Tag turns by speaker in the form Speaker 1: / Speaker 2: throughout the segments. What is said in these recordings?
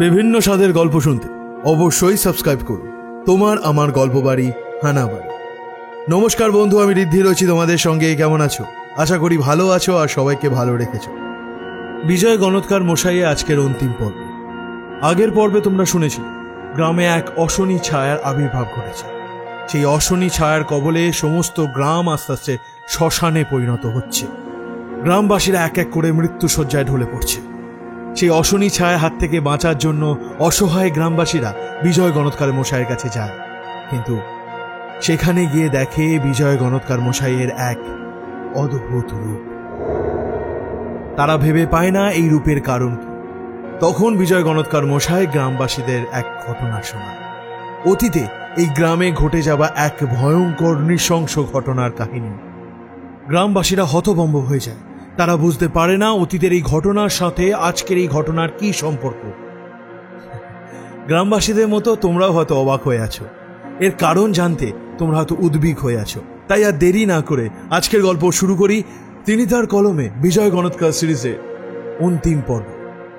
Speaker 1: বিভিন্ন স্বাদের গল্প শুনতে অবশ্যই সাবস্ক্রাইব করুন তোমার আমার গল্প বাড়ি হানাবাড়ি। নমস্কার বন্ধু, আমি ঋদ্ধি রয়েছি তোমাদের সঙ্গে। কেমন আছো? আশা করি ভালো আছো আর সবাইকে ভালো রেখেছো। বিজয় গণৎকার মশাইয়ে আজকের অন্তিম পর্ব। আগের পর্বে তোমরা শুনেছিলে গ্রামে এক অশনি ছায়ার আবির্ভাব ঘটেছে। সেই অশনি ছায়ার কবলে সমস্ত গ্রাম আস্তে আস্তে শ্মশানে পরিণত হচ্ছে। গ্রামবাসীরা এক এক করে মৃত্যুশয্যায় ঢলে পড়ছে। সেই অশনি ছায়া হাত থেকে বাঁচার জন্য অসহায় গ্রামবাসীরা বিজয় গণৎকার মশাইয়ের কাছে যায়, কিন্তু সেখানে গিয়ে দেখে বিজয় গণৎকার মশাইয়ের এক অদ্ভুত রূপ। তারা ভেবে পায় না এই রূপের কারণ কি। তখন বিজয় গণৎকার মশাই গ্রামবাসীদের এক ঘটনা শোনায়। অতীতে এই গ্রামে ঘটে যাওয়া এক ভয়ঙ্কর নৃশংস ঘটনার কাহিনী। গ্রামবাসীরা হতভম্ব হয়ে যায়। তারা বুঝতে পারে না অতীতের এই ঘটনার সাথে আজকের এই ঘটনার কি সম্পর্ক। গ্রামবাসীদের মতো তোমরাও হয়তো অবাক হয়ে আছো। এর কারণ জানতে তোমরা হয়তো উদ্বিগ্ন হয়ে আছো। তাই আর দেরি না করে আজকের গল্প শুরু করি। তিনি তার কলমে বিজয় গণৎকার সিরিজে অন্তিম পর্ব,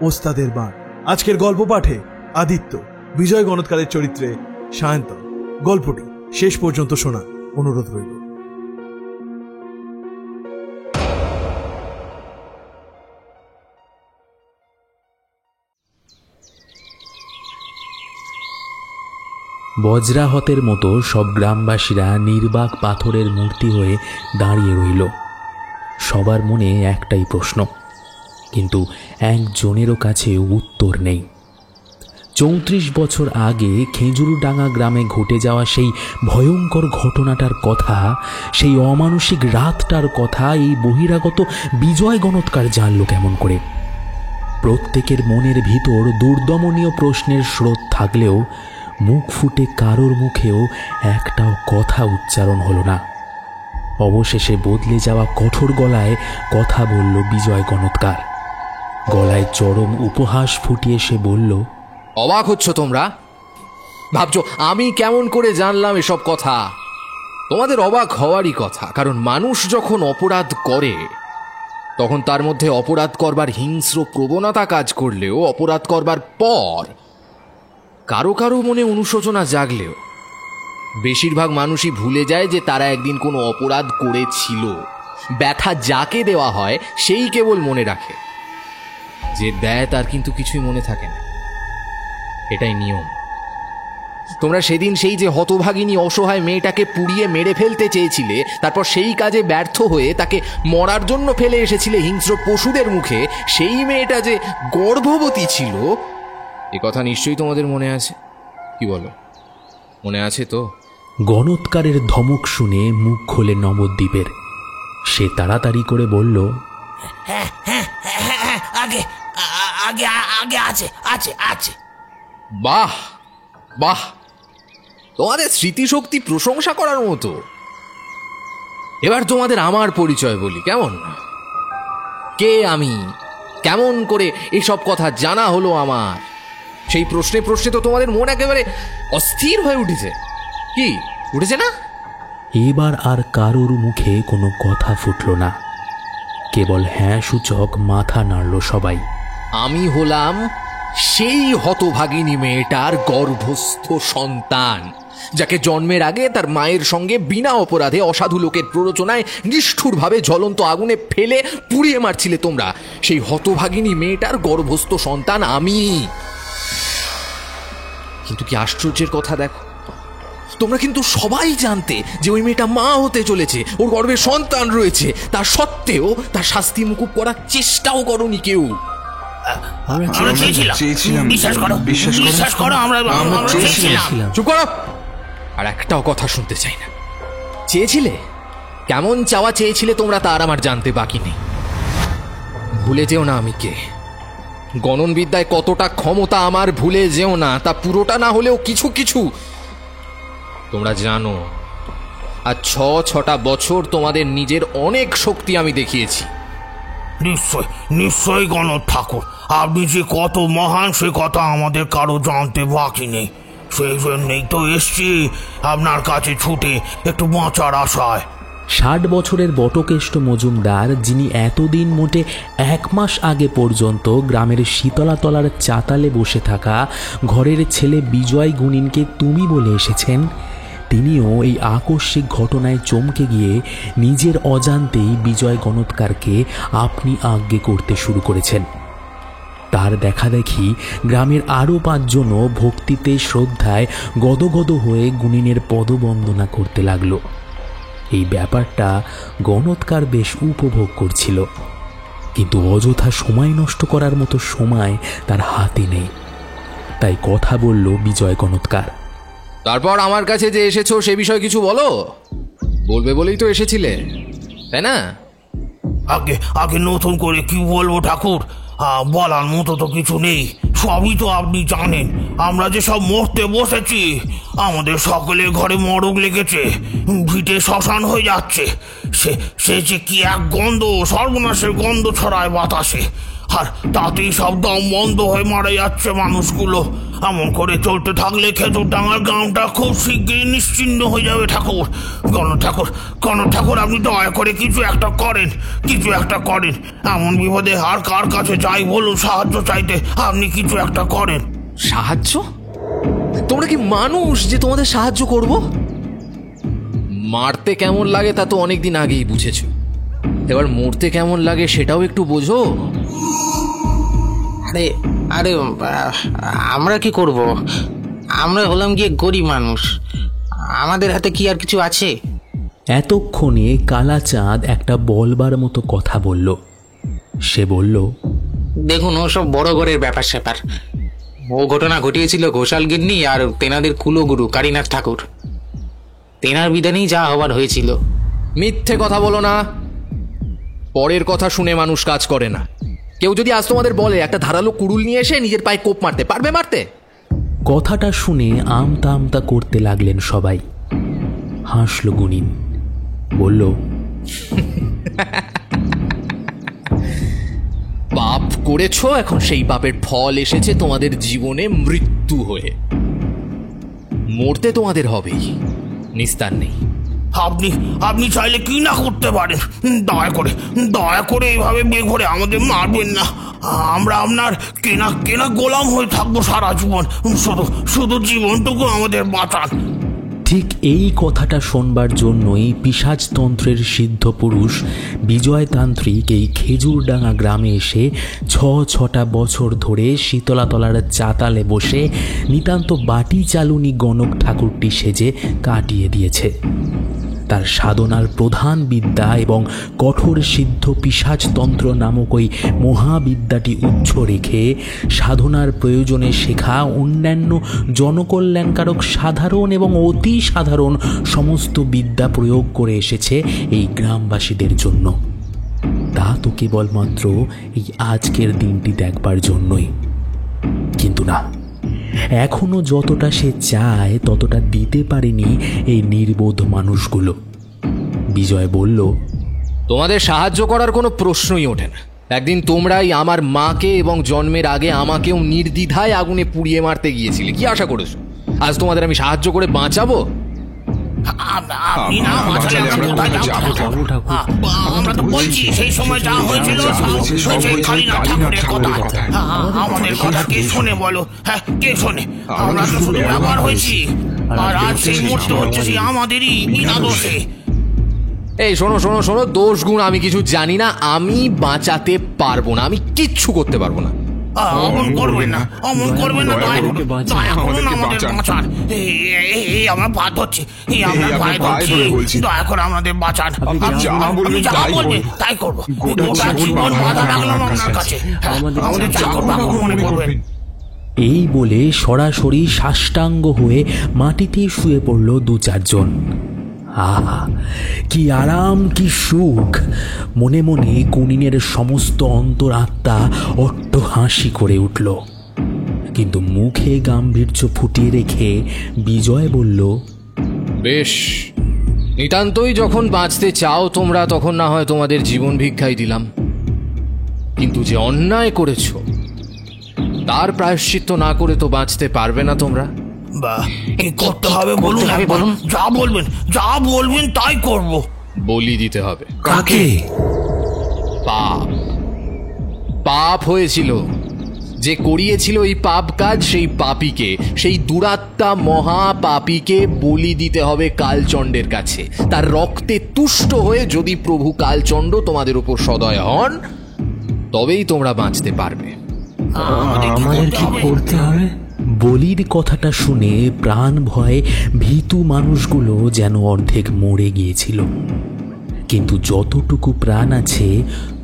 Speaker 1: ওস্তাদের বাণ। আজকের গল্প পাঠে আদিত্য, বিজয় গণৎকারের চরিত্রে সায়ন্তন। গল্পটি শেষ পর্যন্ত শোনার অনুরোধ রইল।
Speaker 2: বজ্রাহতের মতো সব গ্রামবাসীরা নির্বাক পাথরের মূর্তি হয়ে দাঁড়িয়ে রইল। সবার মনে একটাই প্রশ্ন, কিন্তু একজনেরও কাছে উত্তর নেই। ৩৪ বছর আগে খেজুরডাঙ্গা গ্রামে ঘটে যাওয়া সেই ভয়ঙ্কর ঘটনাটার কথা, সেই অমানসিক রাতটার কথা এই বহিরাগত বিজয় গণৎকার জানল কেমন করে? প্রত্যেকের মনের ভিতর দুর্দমনীয় প্রশ্নের স্রোত থাকলেও মুখ ফুটে কারোর মুখেও একটাও কথা উচ্চারণ হলো না। অবশেষে বদলে যাওয়া কঠোর গলায় কথা বলল বিজয় গণৎকার। গলায় চরম উপহাস ফুটিয়ে সে বলল,
Speaker 3: অবাক হচ্ছ তোমরা? ভাবছো আমি কেমন করে জানলাম এসব কথা? তোমাদের অবাক হওয়ারই কথা, কারণ মানুষ যখন অপরাধ করে তখন তার মধ্যে অপরাধ করবার হিংস্র প্রবণতা কাজ করলেও অপরাধ করবার পর কারো কারো মনে অনুশোচনা জাগলেও বেশিরভাগ মানুষই ভুলে যায় যে তারা একদিন কোনো অপরাধ করেছিল। ব্যথা যাকে দেওয়া হয় সেই কেবল মনে রাখে, যে দেয় তার কিন্তু কিছুই মনে থাকে না। এটাই নিয়ম। তোমরা সেদিন সেই যে হতভাগিনী অসহায় মেয়েটাকে পুড়িয়ে মেরে ফেলতে চেয়েছিলে, তারপর সেই কাজে ব্যর্থ হয়ে তাকে মরার জন্য ফেলে এসেছিলে হিংস্র পশুদের মুখে, সেই মেয়েটা যে গর্ভবতী ছিল এ কথা নিশ্চয়ই তোমাদের মনে আছে। কি বলো, মনে আছে তো?
Speaker 2: গণৎকারের ধমক শুনে মুখ খোলে নবদ্বীপের। সে তাড়াতাড়ি করে বলল,
Speaker 4: হ্যাঁ হ্যাঁ হ্যাঁ, আগে আগে আগে আছে আছে আছে।
Speaker 3: বাহ বাহ, তোমাদের স্মৃতিশক্তি প্রশংসা করার মতো। এবার তোমাদের আমার পরিচয় বলি, কেমন? কে আমি, কেমন করে এসব কথা জানা হলো আমার, সেই প্রশ্নে প্রশ্নে তো তোমাদের মন একেবারে অস্থির হয়ে উঠেছে। কি উঠেছে না?
Speaker 2: এবার আর কারোর মুখে কোনো কথা ফুটল না, কেবল হ্যাঁ সূচক মাথা নাড়ল সবাই।
Speaker 3: আমি হলাম সেই হতভাগিনী মেয়েটার গর্ভস্থ সন্তান, যাকে জন্মের আগে তার মায়ের সঙ্গে বিনা অপরাধে অসাধু লোকের প্ররোচনায় নিষ্ঠুরভাবে জ্বলন্ত আগুনে ফেলে পুড়িয়ে মারছিলে তোমরা। সেই হতভাগিনী মেয়েটার গর্ভস্থ সন্তান আমি। কিন্তু কি আশ্চর্যের কথা দেখো, তোমরা কিন্তু সবাই জানতে যে ওই মেয়েটা মা হতে চলেছে, ওর গর্ভে সন্তান রয়েছে। তা সত্ত্বেও তার শাস্তি মুকুব করার চেষ্টাও করনি কেউ। চুপ করো, আর একটাও কথা শুনতে চাই না। চেয়েছিলে? কেমন চাওয়া চেয়েছিলে তোমরা তা আর আমার জানতে বাকি নেই। ভুলে যেও না আমি কে, গণনবিদ্যায় কতটা ক্ষমতা আমার ভুলে যেও না। তা পুরোটা না হলেও কিছু কিছু তোমরা জানো। আর ৬টা বছর তোমাদের নিজের অনেক শক্তি আমি দেখিয়েছি।
Speaker 4: নিশ্চয় নিশ্চয়ই গণৎ ঠাকুর, আপনি যে কত মহান সে কথা আমাদের কারো জানতে বাকি নেই। সেই জন্যই তো এসছি আপনার কাছে ছুটে একটু বাঁচার আশায়।
Speaker 2: 60 বছরের বটকেষ্ট মজুমদার, যিনি এতদিন মোটে 1 মাস আগে পর্যন্ত গ্রামের শীতলাতলার চাতালে বসে থাকা ঘরের ছেলে বিজয় গুণিনকে তুমি বলে এসেছেন, তিনিও এই আকস্মিক ঘটনায় চমকে গিয়ে নিজের অজান্তেই বিজয় গণৎকারকে আপনি আজ্ঞে করতে শুরু করেছেন। তার দেখা দেখি গ্রামের আরও 5 জনও ভক্তিতে শ্রদ্ধায় গদগদ হয়ে গুণিনের পদবন্দনা করতে লাগলো। এই ব্যাপারটা গণৎকার বেশ উপভোগ করছিল, কিন্তু অযথা সময় নষ্ট করার মতো সময় তার হাতে নেই। তাই কথা বলল বিজয় গণৎকার।
Speaker 3: তারপর আমার কাছে যে এসেছো সে বিষয়ে কিছু বলো। বলবে বলেই তো এসেছিলে, তাই না?
Speaker 4: আগে আগে নতুন করে কি বলবো ঠাকুর, বলার মতো তো কিছু নেই, সবই তো আপনি জানেন। আমরা যে সব মরতে বসেছি, আমাদের সকলের ঘরে মরগ লেগেছে, ভিটে শ্মশান হয়ে যাচ্ছে। সে যে কি এক গন্ধ, সর্বনাশের গন্ধ ছড়ায় বাতাসে, আর তাতেই সব দম বন্ধ হয়ে মারা যাচ্ছে মানুষগুলো। এমন করে চলতে থাকলে খেজুরডাঙ্গার গ্রামটা খুব শীঘ্রই নিশ্চিহ্ন হয়ে যাবে ঠাকুর। ঠাকুর আপনি দয়া করে কিছু একটা করেন, কিছু একটা করেন। এমন বিপদে আর কার কাছে যাই বলুন সাহায্য চাইতে, আপনি কিছু একটা করেন।
Speaker 3: সাহায্য? তোমরা কি মানুষ যে তোমাদের সাহায্য করব? মারতে কেমন লাগে তা তো অনেকদিন আগেই বুঝেছো, এবার মরতে কেমন লাগে সেটাও একটু বোঝো।
Speaker 5: আরে আরে আমরা কি করব? আমরা হলাম গিয়ে গরিব মানুষ, আমাদের হাতে কি আর কিছু আছে?
Speaker 2: এতক্ষণে কালাচাঁদ একটা বলবার মতো কথা বলল। সে বলল,
Speaker 5: দেখুন, ও সব বড় ঘরের ব্যাপার স্যাপার। ও ঘটনা ঘটিয়েছিল ঘোষাল গিন্নি আর তেনাদের কুলগুরু কালীনাথ ঠাকুর। তেনার বিধানেই যা হবার হয়েছিল।
Speaker 3: মিথ্যে কথা বলো না। পরের কথা শুনে মানুষ কাজ করে না। কেউ যদি আজ তোমাদের বলে একটা ধারালো কুড়ুল নিয়ে এসে নিজের পায়ে কোপ মারতে পারবে, মারতে?
Speaker 2: কথাটা শুনে আমতা আমতা করতে লাগলেন সবাই। হাসল গুণিন, বলল,
Speaker 3: পাপ করেছো, এখন সেই পাপের ফল এসেছে তোমাদের জীবনে মৃত্যু হয়ে। মরতে তোমাদের হবেই, নিস্তার নেই।
Speaker 4: আপনি চাইলে কি না করতে পারেন। দয়া করে এইভাবে বেঘরে আমাদের মারবেন না। আমরা আপনার কেনা গোলাম হয়ে থাকবো সারা জীবন। শুধু জীবনটুকু আমাদের বাঁচান।
Speaker 2: ঠিক এই কথাটা শোনবার জন্যই পিশাচতন্ত্রের সিদ্ধ পুরুষ বিজয়তান্ত্রিক এই খেজুরডাঙ্গা গ্রামে এসে 6 বছর ধরে শীতলাতলার চাতালে বসে নিতান্ত বাটি চালুনি গণক ঠাকুরটি সেজে কাটিয়ে দিয়েছে। তার সাধনার প্রধান বিদ্যা এবং কঠোর সিদ্ধ পিশাচতন্ত্র নামক ওই মহাবিদ্যাটি উচ্চ রেখে সাধনার প্রয়োজনে শেখা অন্যান্য জনকল্যাণকারক সাধারণ এবং অতি সাধারণ সমস্ত বিদ্যা প্রয়োগ করে এসেছে এই গ্রামবাসীদের জন্য। তা তো কেবলমাত্র এই আজকের দিনটি দেখবার জন্যই। কিন্তু না, এখনো যতটা সে চায় ততটা দিতে পারেনি এই নির্বোধ মানুষগুলো। বিজয় বলল,
Speaker 3: তোমাদের সাহায্য করার কোনো প্রশ্নই ওঠে না। একদিন তোমরাই আমার মাকে এবং জন্মের আগে আমাকেও নির্দ্বিধায় আগুনে পুড়িয়ে মারতে গিয়েছিলে। কি আশা করেছো আজ তোমাদের আমি সাহায্য করে বাঁচাবো?
Speaker 4: আমরা তো বলছি সেই সময় যা হয়েছিল কালীনাথ ঠাকুরের কথা। আমাদের কথা কে শোনে বলো? হ্যাঁ, কে শোনে? আমরা তো শুধু ব্যবহার হয়েছি, আর আজ সেই মরতে হচ্ছে সেই আমাদেরই বিনা দোষে।
Speaker 3: এই শোনো শোনো শোনো, দোষ গুণ আমি কিছু জানি না। আমি বাঁচাতে পারবো না, আমি কিচ্ছু করতে পারবো না।
Speaker 4: অমন করবেন না, দয়া করুন আমাদের বাঁচান। এই আমার পা ধরছি, আমরা পায়ে ধরছি, দয়া করে আমাদের বাঁচান। আপনি যা বলবেন তাই করবো। গোটা জীবন বাধা রাখলাম আপনার কাছে, আমাদের চাকর বাকর মনে করবেন।
Speaker 2: এই বলে সরাসরি সাষ্টাঙ্গ হয়ে মাটিতে শুয়ে পড়ল 2-4 জন। আহা, কি আরাম, কি সুখ! মনে মনে গুণিনের সমস্ত অন্তরাত্মা অট্ট হাসি করে উঠল। কিন্তু মুখে গাম্ভীর্য ফুটিয়ে রেখে বিজয় বলল,
Speaker 3: বেশ, নিতান্তই যখন বাঁচতে চাও তোমরা, তখন না হয় তোমাদের জীবন ভিক্ষাই দিলাম। কিন্তু যে অন্যায় করেছ তার প্রায়শ্চিত্ত না করে তো বাঁচতে পারবে না তোমরা।
Speaker 4: কি করতে হবে বলুন? যা বলবেন তাই করব।
Speaker 3: বলি দিতে হবে।
Speaker 4: কাকে?
Speaker 3: পাপ পাপ হয়েছিল, যে করিয়েছিল এই পাপ কাজ সেই পাপীকে, সেই দুরাত্মা মহাপাপীকে বলি দিতে হবে কালচণ্ডের কাছে। তার রক্তে তুষ্ট হয়ে যদি প্রভু কালচণ্ড তোমাদের উপর সদয় হন, তবেই তোমরা বাঁচতে পারবে।
Speaker 4: আমাদের কি করতে হবে?
Speaker 2: বলির কথাটা শুনে প্রাণ ভয়ে ভীতু মানুষগুলো যেন অর্ধেক মরে গিয়েছিল। কিন্তু যতটুকু প্রাণ আছে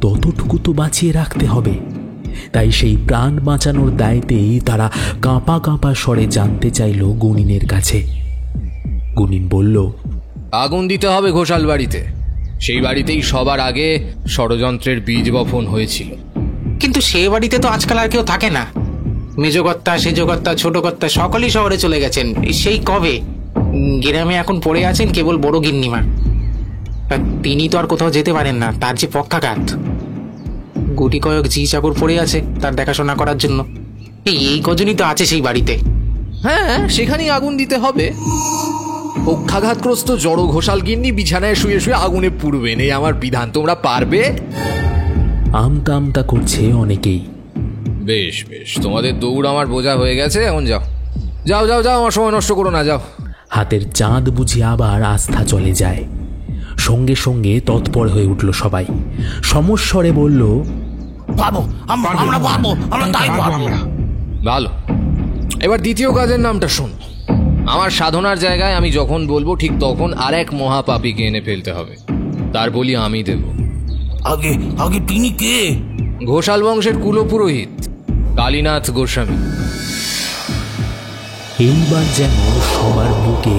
Speaker 2: ততটুকু তো বাঁচিয়ে রাখতে হবে। তাই সেই প্রাণ বাঁচানোর দায়িত্বেই তারা কাঁপা কাঁপা স্বরে জানতে চাইল গুনিনের কাছে। গুনিন বলল,
Speaker 3: আগুন দিতে হবে ঘোষাল বাড়িতে। সেই বাড়িতেই সবার আগে ষড়যন্ত্রের বীজ বপন হয়েছিল।
Speaker 5: কিন্তু সে বাড়িতে তো আজকাল আর কেউ থাকে না। মেজকর্তা, সেজকর্তা, ছোটকর্তা সকলেই শহরে চলে গেছেন। সেই কবে? গ্রামে এখন পড়ে আছেন কেবল বড় গিন্নিমা। আর তিনি তো আর কোথাও যেতে পারেন না, তার যে পক্ষাঘাত। গুটি কয়েক জি চাকর পড়ে আছে তার দেখাশোনা করার জন্য। এই কজনই তো আছে সেই বাড়িতে।
Speaker 3: হ্যাঁ, সেখানেই আগুন দিতে হবে। পক্ষাঘাতগ্রস্ত জড়ো ঘোষাল গিন্নি বিছানায় শুয়ে শুয়ে আগুনে পুড়বেন, এই আমার বিধান। তোমরা পারবে?
Speaker 2: আমতা আমতা করছে অনেকেই।
Speaker 3: বেশ বেশ, তোমাদের দৌড় আমার বোঝা হয়ে গেছে। এখন যাও যাও যাও যাও, আমার সময় নষ্ট করো না, যাও।
Speaker 2: হাতের চাঁদ বুঝি আবার আস্থা চলে যায়। সঙ্গে সঙ্গে তৎপর হয়ে উঠল সবাই। সমস্বরে বলল,
Speaker 4: পারবো, আমরা পারবো, আমরা তাই পারবো।
Speaker 3: ভালো, এবার দ্বিতীয় কাজের নামটা শোন। আমার সাধনার জায়গায় আমি যখন বলবো ঠিক তখন আর এক মহাপাপীকে এনে ফেলতে হবে। তার বলি আমি দেব।
Speaker 4: আগে আগে তিনি কে?
Speaker 3: ঘোষাল বংশের কুলপুরোহিত কালীনাথ গোস্বামী।
Speaker 2: এইবার যেন সবার বুকে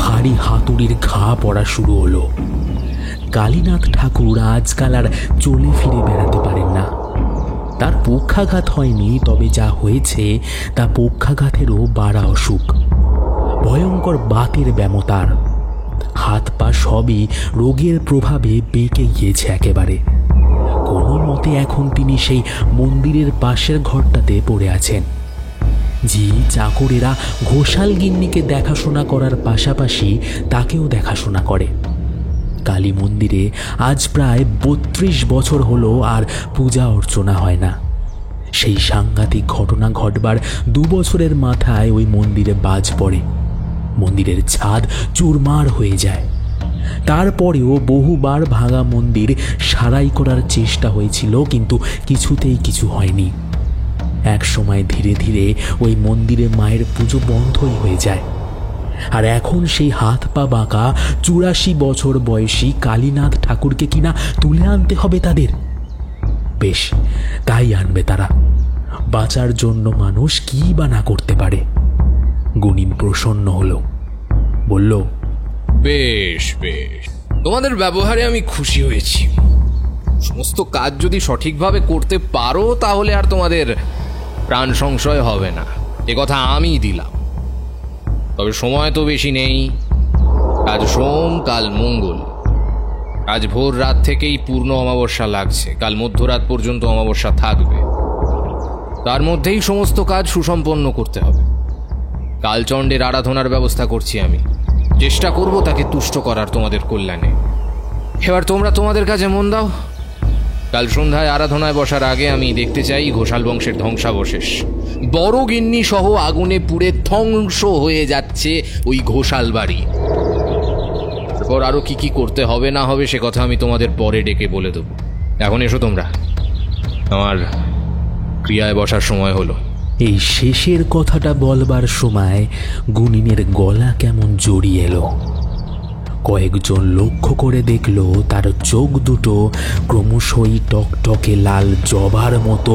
Speaker 2: ভারী হাতুড়ির ঘা পড়া শুরু হলো। কালীনাথ ঠাকুর আজকাল আর চলে ফিরে বেড়াতে পারেন না। তার পক্ষাঘাত হয়নি, তবে যা হয়েছে তা পক্ষাঘাতেরও বাড়া অসুখ। ভয়ঙ্কর বাতের ব্যামতার, হাত পা সবই রোগের প্রভাবে বেঁকে গিয়েছে একেবারে। কোনো মতে এখন তিনি সেই মন্দিরের পাশের ঘরটাতে পড়ে আছেন। জি চাকরেরা ঘোষাল গিন্নিকে দেখাশোনা করার পাশাপাশি তাকেও দেখাশোনা করে। কালী মন্দিরে আজ প্রায় 32 বছর হলো আর পূজা অর্চনা হয় না। সেই সাংঘাতিক ঘটনা ঘটবার 2 বছরের মাথায় ওই মন্দিরে বাজ পড়ে। মন্দিরের ছাদ চুরমার হয়ে যায়। তারপরেও বহুবার ভাঙা মন্দির সারাই করার চেষ্টা হয়েছিল, কিন্তু কিছুতেই কিছু হয়নি। এক সময় ধীরে ধীরে ওই মন্দিরে মায়ের পুজো বন্ধই হয়ে যায়। আর এখন সেই হাত পা বাঁকা 84 বছর বয়সী কালীনাথ ঠাকুরকে কিনা তুলে আনতে হবে তাদের। বেশ, তাই আনবে তারা। বাঁচার জন্য মানুষ কি বা না করতে পারে। গুনিন প্রসন্ন হলো, বলল,
Speaker 3: বেশ বেশ, তোমাদের ব্যবহারে আমি খুশি হয়েছি। সমস্ত কাজ যদি সঠিকভাবে করতে পারো তাহলে আর তোমাদের প্রাণ সংশয় হবে না, এ কথা আমি দিলাম। তবে সময় তো বেশি নেই। আজ সোম, কাল মঙ্গল। আজ ভোর রাত থেকেই পূর্ণ অমাবস্যা লাগছে, কাল মধ্যরাত পর্যন্ত অমাবস্যা থাকবে। তার মধ্যেই সমস্ত কাজ সুসম্পন্ন করতে হবে। কালচণ্ডের আরাধনার ব্যবস্থা করছি আমি, চেষ্টা করব তাকে তুষ্ট করার তোমাদের কল্যাণে। এবার তোমরা তোমাদের কাজে মন দাও। কাল সন্ধ্যায় আরাধনায় বসার আগে আমি দেখতে চাই ঘোষাল বংশের ধ্বংসাবশেষ। বড় গিন্নি সহ আগুনে পুড়ে ধ্বংস হয়ে যাচ্ছে ওই ঘোষাল বাড়ি। তারপর আরো কি কি করতে হবে না হবে সে কথা আমি তোমাদের পরে ডেকে বলে দেবো। এখন এসো তোমরা, আমার ক্রিয়ায় বসার সময় হলো।
Speaker 2: এই শেষের কথাটা বলবার সময় গুনিনের গলা কেমন জড়িয়ে এলো। কয়েকজন লক্ষ্য করে দেখল তার চোখ দুটো ক্রমশই টকটকে লাল জবার মতো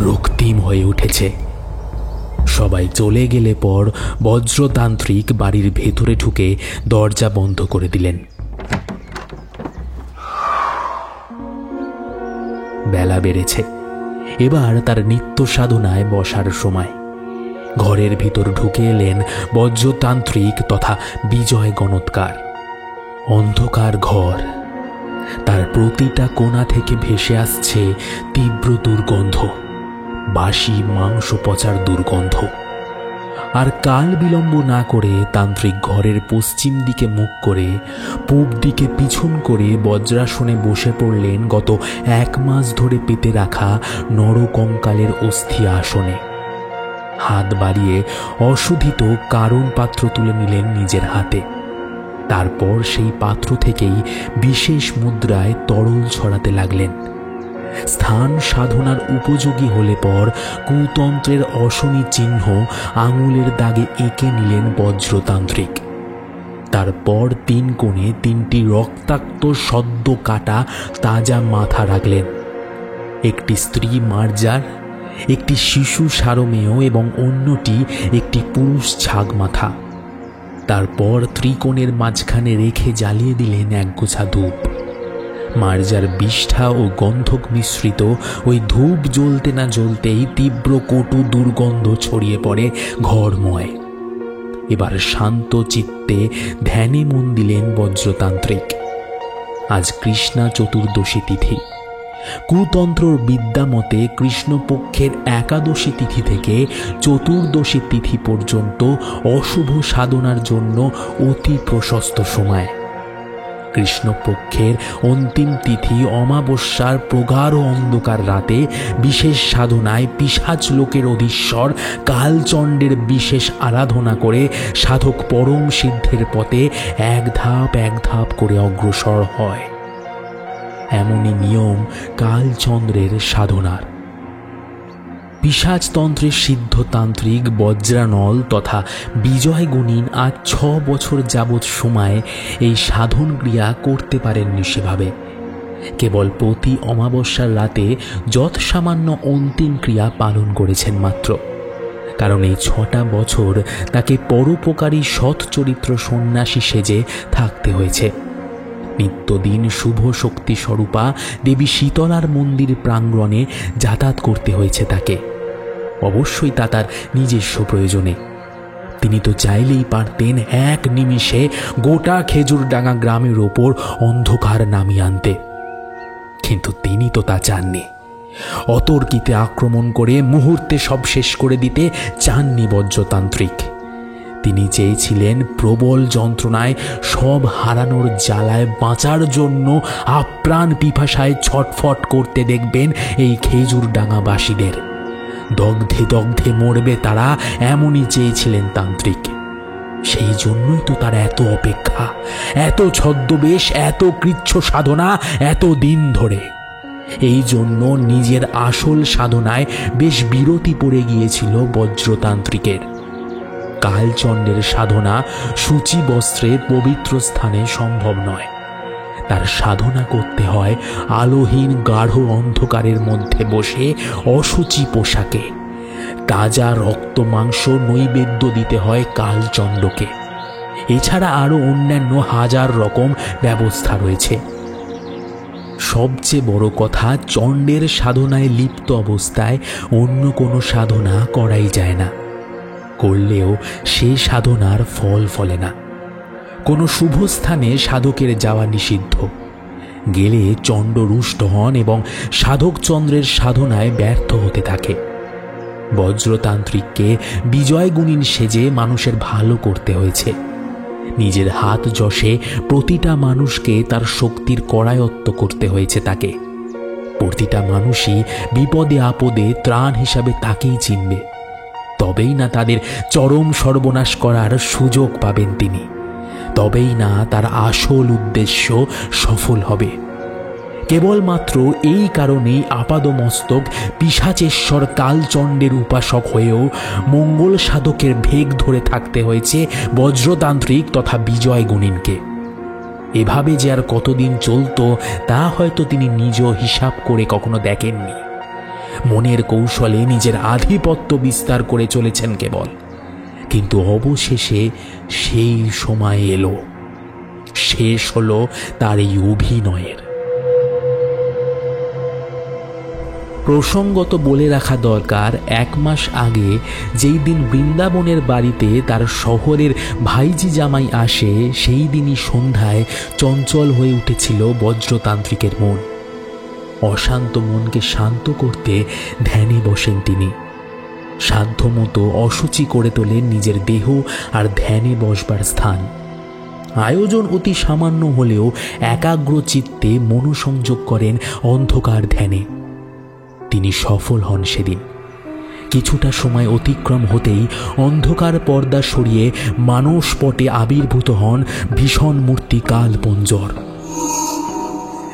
Speaker 2: রক্তিম হয়ে উঠেছে। সবাই চলে গেলে পর বজ্রতান্ত্রিক বাড়ির ভেতরে ঢুকে দরজা বন্ধ করে দিলেন। বেলা বেড়েছে, এবার তার নিত্য সাধনায় বসার সময়। ঘরের ভিতর ঢুকে এলেন বজ্রতান্ত্রিক তথা বিজয় গণৎকার। অন্ধকার ঘর, তার প্রতিটা কোণা থেকে ভেসে আসছে তীব্র দুর্গন্ধ, বাসি মাংস পচার দুর্গন্ধ। আর কাল বিলম্ব না করে তান্ত্রিক ঘরের পশ্চিম দিকে মুখ করে পূব দিকে পিছন করে বজ্রাসনে বসে পড়লেন গত 1 মাস ধরে পেতে রাখা নরকঙ্কালের অস্থি আসনে। হাত বাড়িয়ে অশোধিত কারণ পাত্র তুলে নিলেন নিজের হাতে। তারপর সেই পাত্র থেকেই বিশেষ মুদ্রায় তরল ছড়াতে লাগলেন। স্থান সাধনার উপযোগী হলে পর কুতন্ত্রের অশনি চিহ্ন আঙুলের দাগে এঁকে নিলেন বজ্রতান্ত্রিক। তারপর 3 কোণে 3টি রক্তাক্ত সদ্য কাটা তাজা মাথা রাখলেন। একটি স্ত্রী মার্জার, একটি শিশু সারমেয় এবং অন্যটি একটি পুরুষ ছাগ মাথা। তারপর ত্রিকোণের মাঝখানে রেখে জ্বালিয়ে দিলেন একগোছা ধূপ। মার্জার বিষ্ঠা ও গন্ধক মিশ্রিত ওই ধূপ জ্বলতে না জ্বলতেই তীব্র কটু দুর্গন্ধ ছড়িয়ে পড়ে ঘরময়। এবার শান্ত চিত্তে ধ্যানে মন দিলেন বজ্রতান্ত্রিক। আজ কৃষ্ণা চতুর্দশী তিথি। কুতন্ত্রর বিদ্যা মতে কৃষ্ণপক্ষের একাদশী তিথি থেকে চতুর্দশী তিথি পর্যন্ত অশুভ সাধনার জন্য অতি প্রশস্ত সময়। কৃষ্ণপক্ষের অন্তিম তিথি অমাবস্যার প্রগাঢ় অন্ধকার রাতে বিশেষ সাধনায় পিশাচ লোকের অধীশ্বর কালচণ্ডের বিশেষ আরাধনা করে সাধক পরম সিদ্ধের পথে এক ধাপ করে অগ্রসর হয়। এমনই নিয়ম কালচন্দ্রের সাধনার। পিশাচতন্ত্রের সিদ্ধতান্ত্রিক বজ্রানল তথা বিজয় গুণিন আজ 6 বছর যাবৎ সময় এই সাধন ক্রিয়া করতে পারেননি সেভাবে। কেবল প্রতি অমাবস্যার রাতে যৎসামান্য অন্তিম ক্রিয়া পালন করেছেন মাত্র। কারণ এই 6টা বছর তাকে পরোপকারী সৎ চরিত্র সন্ন্যাসী সেজে থাকতে হয়েছে। নিত্যদিন শুভ শক্তি স্বরূপা দেবী শীতলার মন্দির প্রাঙ্গণে যাতায়াত করতে হয়েছে তাকে, অবশ্যই তা তার নিজস্ব প্রয়োজনে। তিনি তো চাইলেই পারতেন 1 নিমিষে গোটা খেজুরডাঙ্গা গ্রামের ওপর অন্ধকার নামিয়ে আনতে, কিন্তু তিনি তো তা চাননি। অতর্কিতে আক্রমণ করে মুহূর্তে সব শেষ করে দিতে চাননি বজ্রতান্ত্রিক। তিনি চেয়েছিলেন প্রবল যন্ত্রণায় সব হারানোর জ্বালায় বাঁচার জন্য আপ্রাণ পিপাসায় ছটফট করতে দেখবেন এই খেজুরডাঙ্গাবাসীদের। দগ্ধে দগ্ধে মরবে তারা, এমনই চেয়েছিলেন তান্ত্রিক। সেই জন্যই তো তার এত অপেক্ষা, এত ছদ্মবেশ, এত কৃচ্ছ সাধনা, এত দিন ধরে। এই জন্য নিজের আসল সাধনায় বেশ বিরতি পড়ে গিয়েছিল বজ্রতান্ত্রিকের। কালচণ্ডের সাধনা সূচি বস্ত্রের পবিত্র স্থানে সম্ভব নয়। তার সাধনা করতে হয় আলোহীন গাঢ় অন্ধকারের মধ্যে বসে অসুচি পোশাকে। তাজা রক্ত মাংস নৈবেদ্য দিতে হয় কালচণ্ডকে। এছাড়া আরও অন্যান্য 1000 রকম ব্যবস্থা রয়েছে। সবচেয়ে বড় কথা, চণ্ডের সাধনায় লিপ্ত অবস্থায় অন্য কোনো সাধনা করাই যায় না। করলেও সে সাধনার ফল ফলে না। কোনো শুভ স্থানে সাধকের যাওয়া নিষিদ্ধ। গেলে চণ্ড রুষ্ট হন এবং সাধক চন্দ্রের সাধনায় ব্যর্থ হতে থাকে। বজ্রতান্ত্রিককে বিজয় গুণিন সেজে মানুষের ভালো করতে হয়েছে। নিজের হাত যশে প্রতিটা মানুষকে তার শক্তির করায়ত্ত করতে হয়েছে তাকে। প্রতিটা মানুষই বিপদে আপদে ত্রাণ হিসাবে তাকেই চিনবে। তবেই না তাদের চরম সর্বনাশ করার সুযোগ পাবেন তিনি। তবেই না তার আসল উদ্দেশ্য সফল হবে। কেবলমাত্র এই কারণেই আপাদমস্তক পিশাচেশ্বর কালচণ্ডের উপাসক হয়েও মঙ্গল সাধকের ভেগ ধরে থাকতে হয়েছে বজ্রতান্ত্রিক তথা বিজয় গুণিনকে। এভাবে যে আর কতদিন চলত তা হয়তো তিনি নিজ হিসাব করে কখনো দেখেননি। মনের কৌশলে নিজের আধিপত্য বিস্তার করে চলেছেন কেবল। কিন্তু অবশেষে সেই সময় এলো, শেষ হলো তার এই অভিনয়ের। প্রসঙ্গত বলে রাখা দরকার, 1 মাস আগে যেই দিন বৃন্দাবনের বাড়িতে তার শহরের ভাইজি জামাই আসে, সেই দিনই সন্ধ্যায় চঞ্চল হয়ে উঠেছিল বজ্রতান্ত্রিকের মন। অশান্ত মনকে শান্ত করতে ধ্যানে বসেন তিনি। সাধ্যমতো অশুচি করে তোলেন নিজের দেহ আর ধ্যানে বসবার স্থান। আয়োজন অতি সামান্য হলেও একাগ্র চিত্তে মনোসংযোগ করেন অন্ধকার ধ্যানে। তিনি সফল হন সেদিন। কিছুটা সময় অতিক্রম হতেই অন্ধকার পর্দা সরিয়ে মানসপটে আবির্ভূত হন ভীষণ মূর্তি কালপঞ্জর।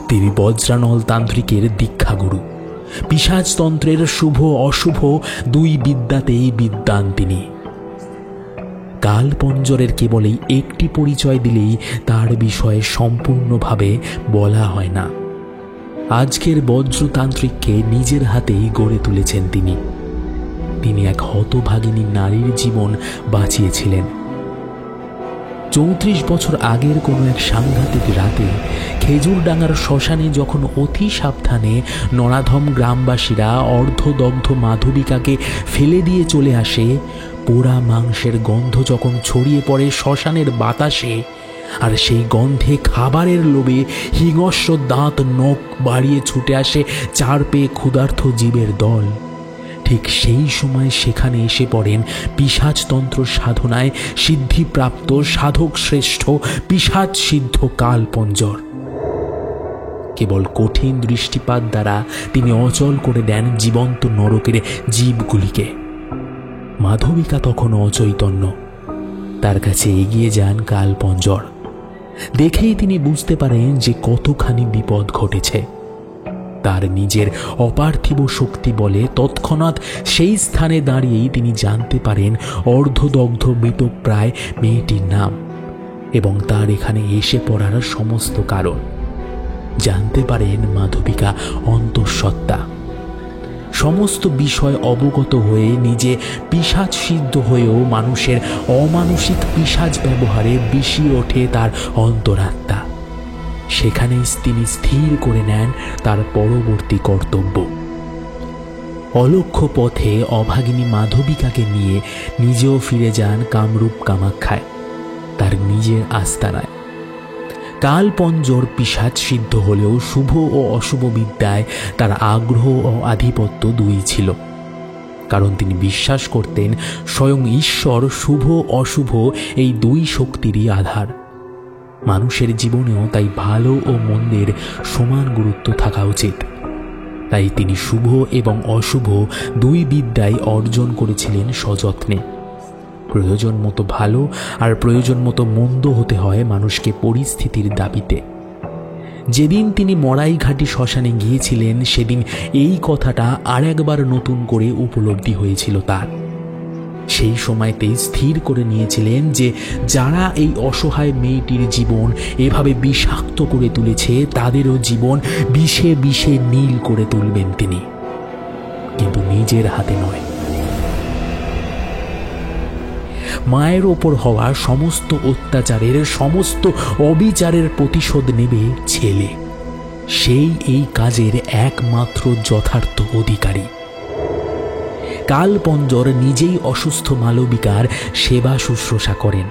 Speaker 2: তিনি বজ্রানল তান্ত্রিকের দীক্ষাগুরু। পিশাচতন্ত্রের শুভ অশুভ দুই বিদ্যাতেই বিদ্বান তিনি। কালপঞ্জরের কেবল এই একটি পরিচয় দিলেই তার বিষয়ে সম্পূর্ণভাবে বলা হয় না। আজকের বজ্রতান্ত্রিককে নিজের হাতেই গড়ে তুলেছেন তিনি। তিনি এক হতভাগিনী নারীর জীবন বাঁচিয়েছিলেন। 34 বছর আগের কোনো এক সাংঘাতিক রাতে খেজুরডাঙ্গার শ্মশানে যখন অতি সাবধানে নরাধম গ্রামবাসীরা অর্ধদগ্ধ মাধবিকাকে ফেলে দিয়ে চলে আসে, পোড়া মাংসের গন্ধ যখন ছড়িয়ে পড়ে শ্মশানের বাতাসে, আর সেই গন্ধে খাবারের লোভে হিংস্র দাঁত নখ বাড়িয়ে ছুটে আসে চার পেয়ে ক্ষুধার্ত জীবের দল, ঠিক সেই সময় সেখানে এসে পড়েন পিশাচতন্ত্র সাধনায় সিদ্ধিপ্রাপ্ত সাধক শ্রেষ্ঠ পিশাচ সিদ্ধ কালপঞ্জর। কেবল কঠিন দৃষ্টিপাত দ্বারা তিনি অচল করে দেন জীবন্ত নরকের জীবগুলিকে। মাধবিকা তখন অচৈতন্য। তার কাছে এগিয়ে যান কালপঞ্জর। দেখেই তিনি বুঝতে পারেন যে কতখানি বিপদ ঘটেছে। তার নিজের অপার্থিব শক্তি বলে তৎক্ষণাৎ সেই স্থানে দাঁড়িয়েই তিনি জানতে পারেন অর্ধদগ্ধ মৃতপ্রায় মেয়েটির নাম এবং তার এখানে এসে পড়ার সমস্ত কারণ। জানতে পারেন মাধবিকা অন্তঃসত্ত্বা। সমস্ত বিষয় অবগত হয়ে নিজে পিশাচ সিদ্ধ হয়েও মানুষের অমানসিক পিশাচ ব্যবহারে বিষিয়ে ওঠে তার অন্তরাত্মা। সেখানেই তিনি স্থির করে নেন তার পরবর্তী কর্তব্য। অলক্ষ্য পথে অভাগিনী মাধবিকাকে নিয়ে নিজেও ফিরে যান কামরূপ কামাখ্যায়, তার নিজের আস্তানায়। কালপঞ্জর পিশাচ সিদ্ধ হলেও শুভ ও অশুভ বিদ্যায় তার আগ্রহ ও আধিপত্য দুই ছিল, কারণ তিনি বিশ্বাস করতেন স্বয়ং ঈশ্বর শুভ অশুভ এই দুই শক্তিরই আধার। মানুষের জীবনেও তাই ভালো ও মন্দের সমান গুরুত্ব থাকা উচিত। তাই তিনি শুভ এবং অশুভ দুই বিদ্যাই অর্জন করেছিলেন সযত্নে। প্রয়োজন মতো ভালো আর প্রয়োজন মতো মন্দ হতে হয় মানুষকে পরিস্থিতির দাবিতে। যেদিন তিনি মরাইঘাটি শ্মশানে গিয়েছিলেন সেদিন এই কথাটা আরেকবার নতুন করে উপলব্ধি হয়েছিল তার। সেই সময়তেই স্থির করে নিয়েছিলেন যে যারা এই অসহায় মেয়েটির জীবন এভাবে বিষাক্ত করে তুলেছে তাদেরও জীবন বিষে বিষে নীল করে তুলবেন তিনি, কিন্তু নিজের হাতে নয়। মায়ের ওপর হওয়া সমস্ত অত্যাচারের সমস্ত অবিচারের প্রতিশোধ নেবে ছেলে। সেই এই কাজের একমাত্র যথার্থ অধিকারী। কালপঞ্জর নিজেই অসুস্থ মালবিকার সেবা শুশ্রূষা করেন।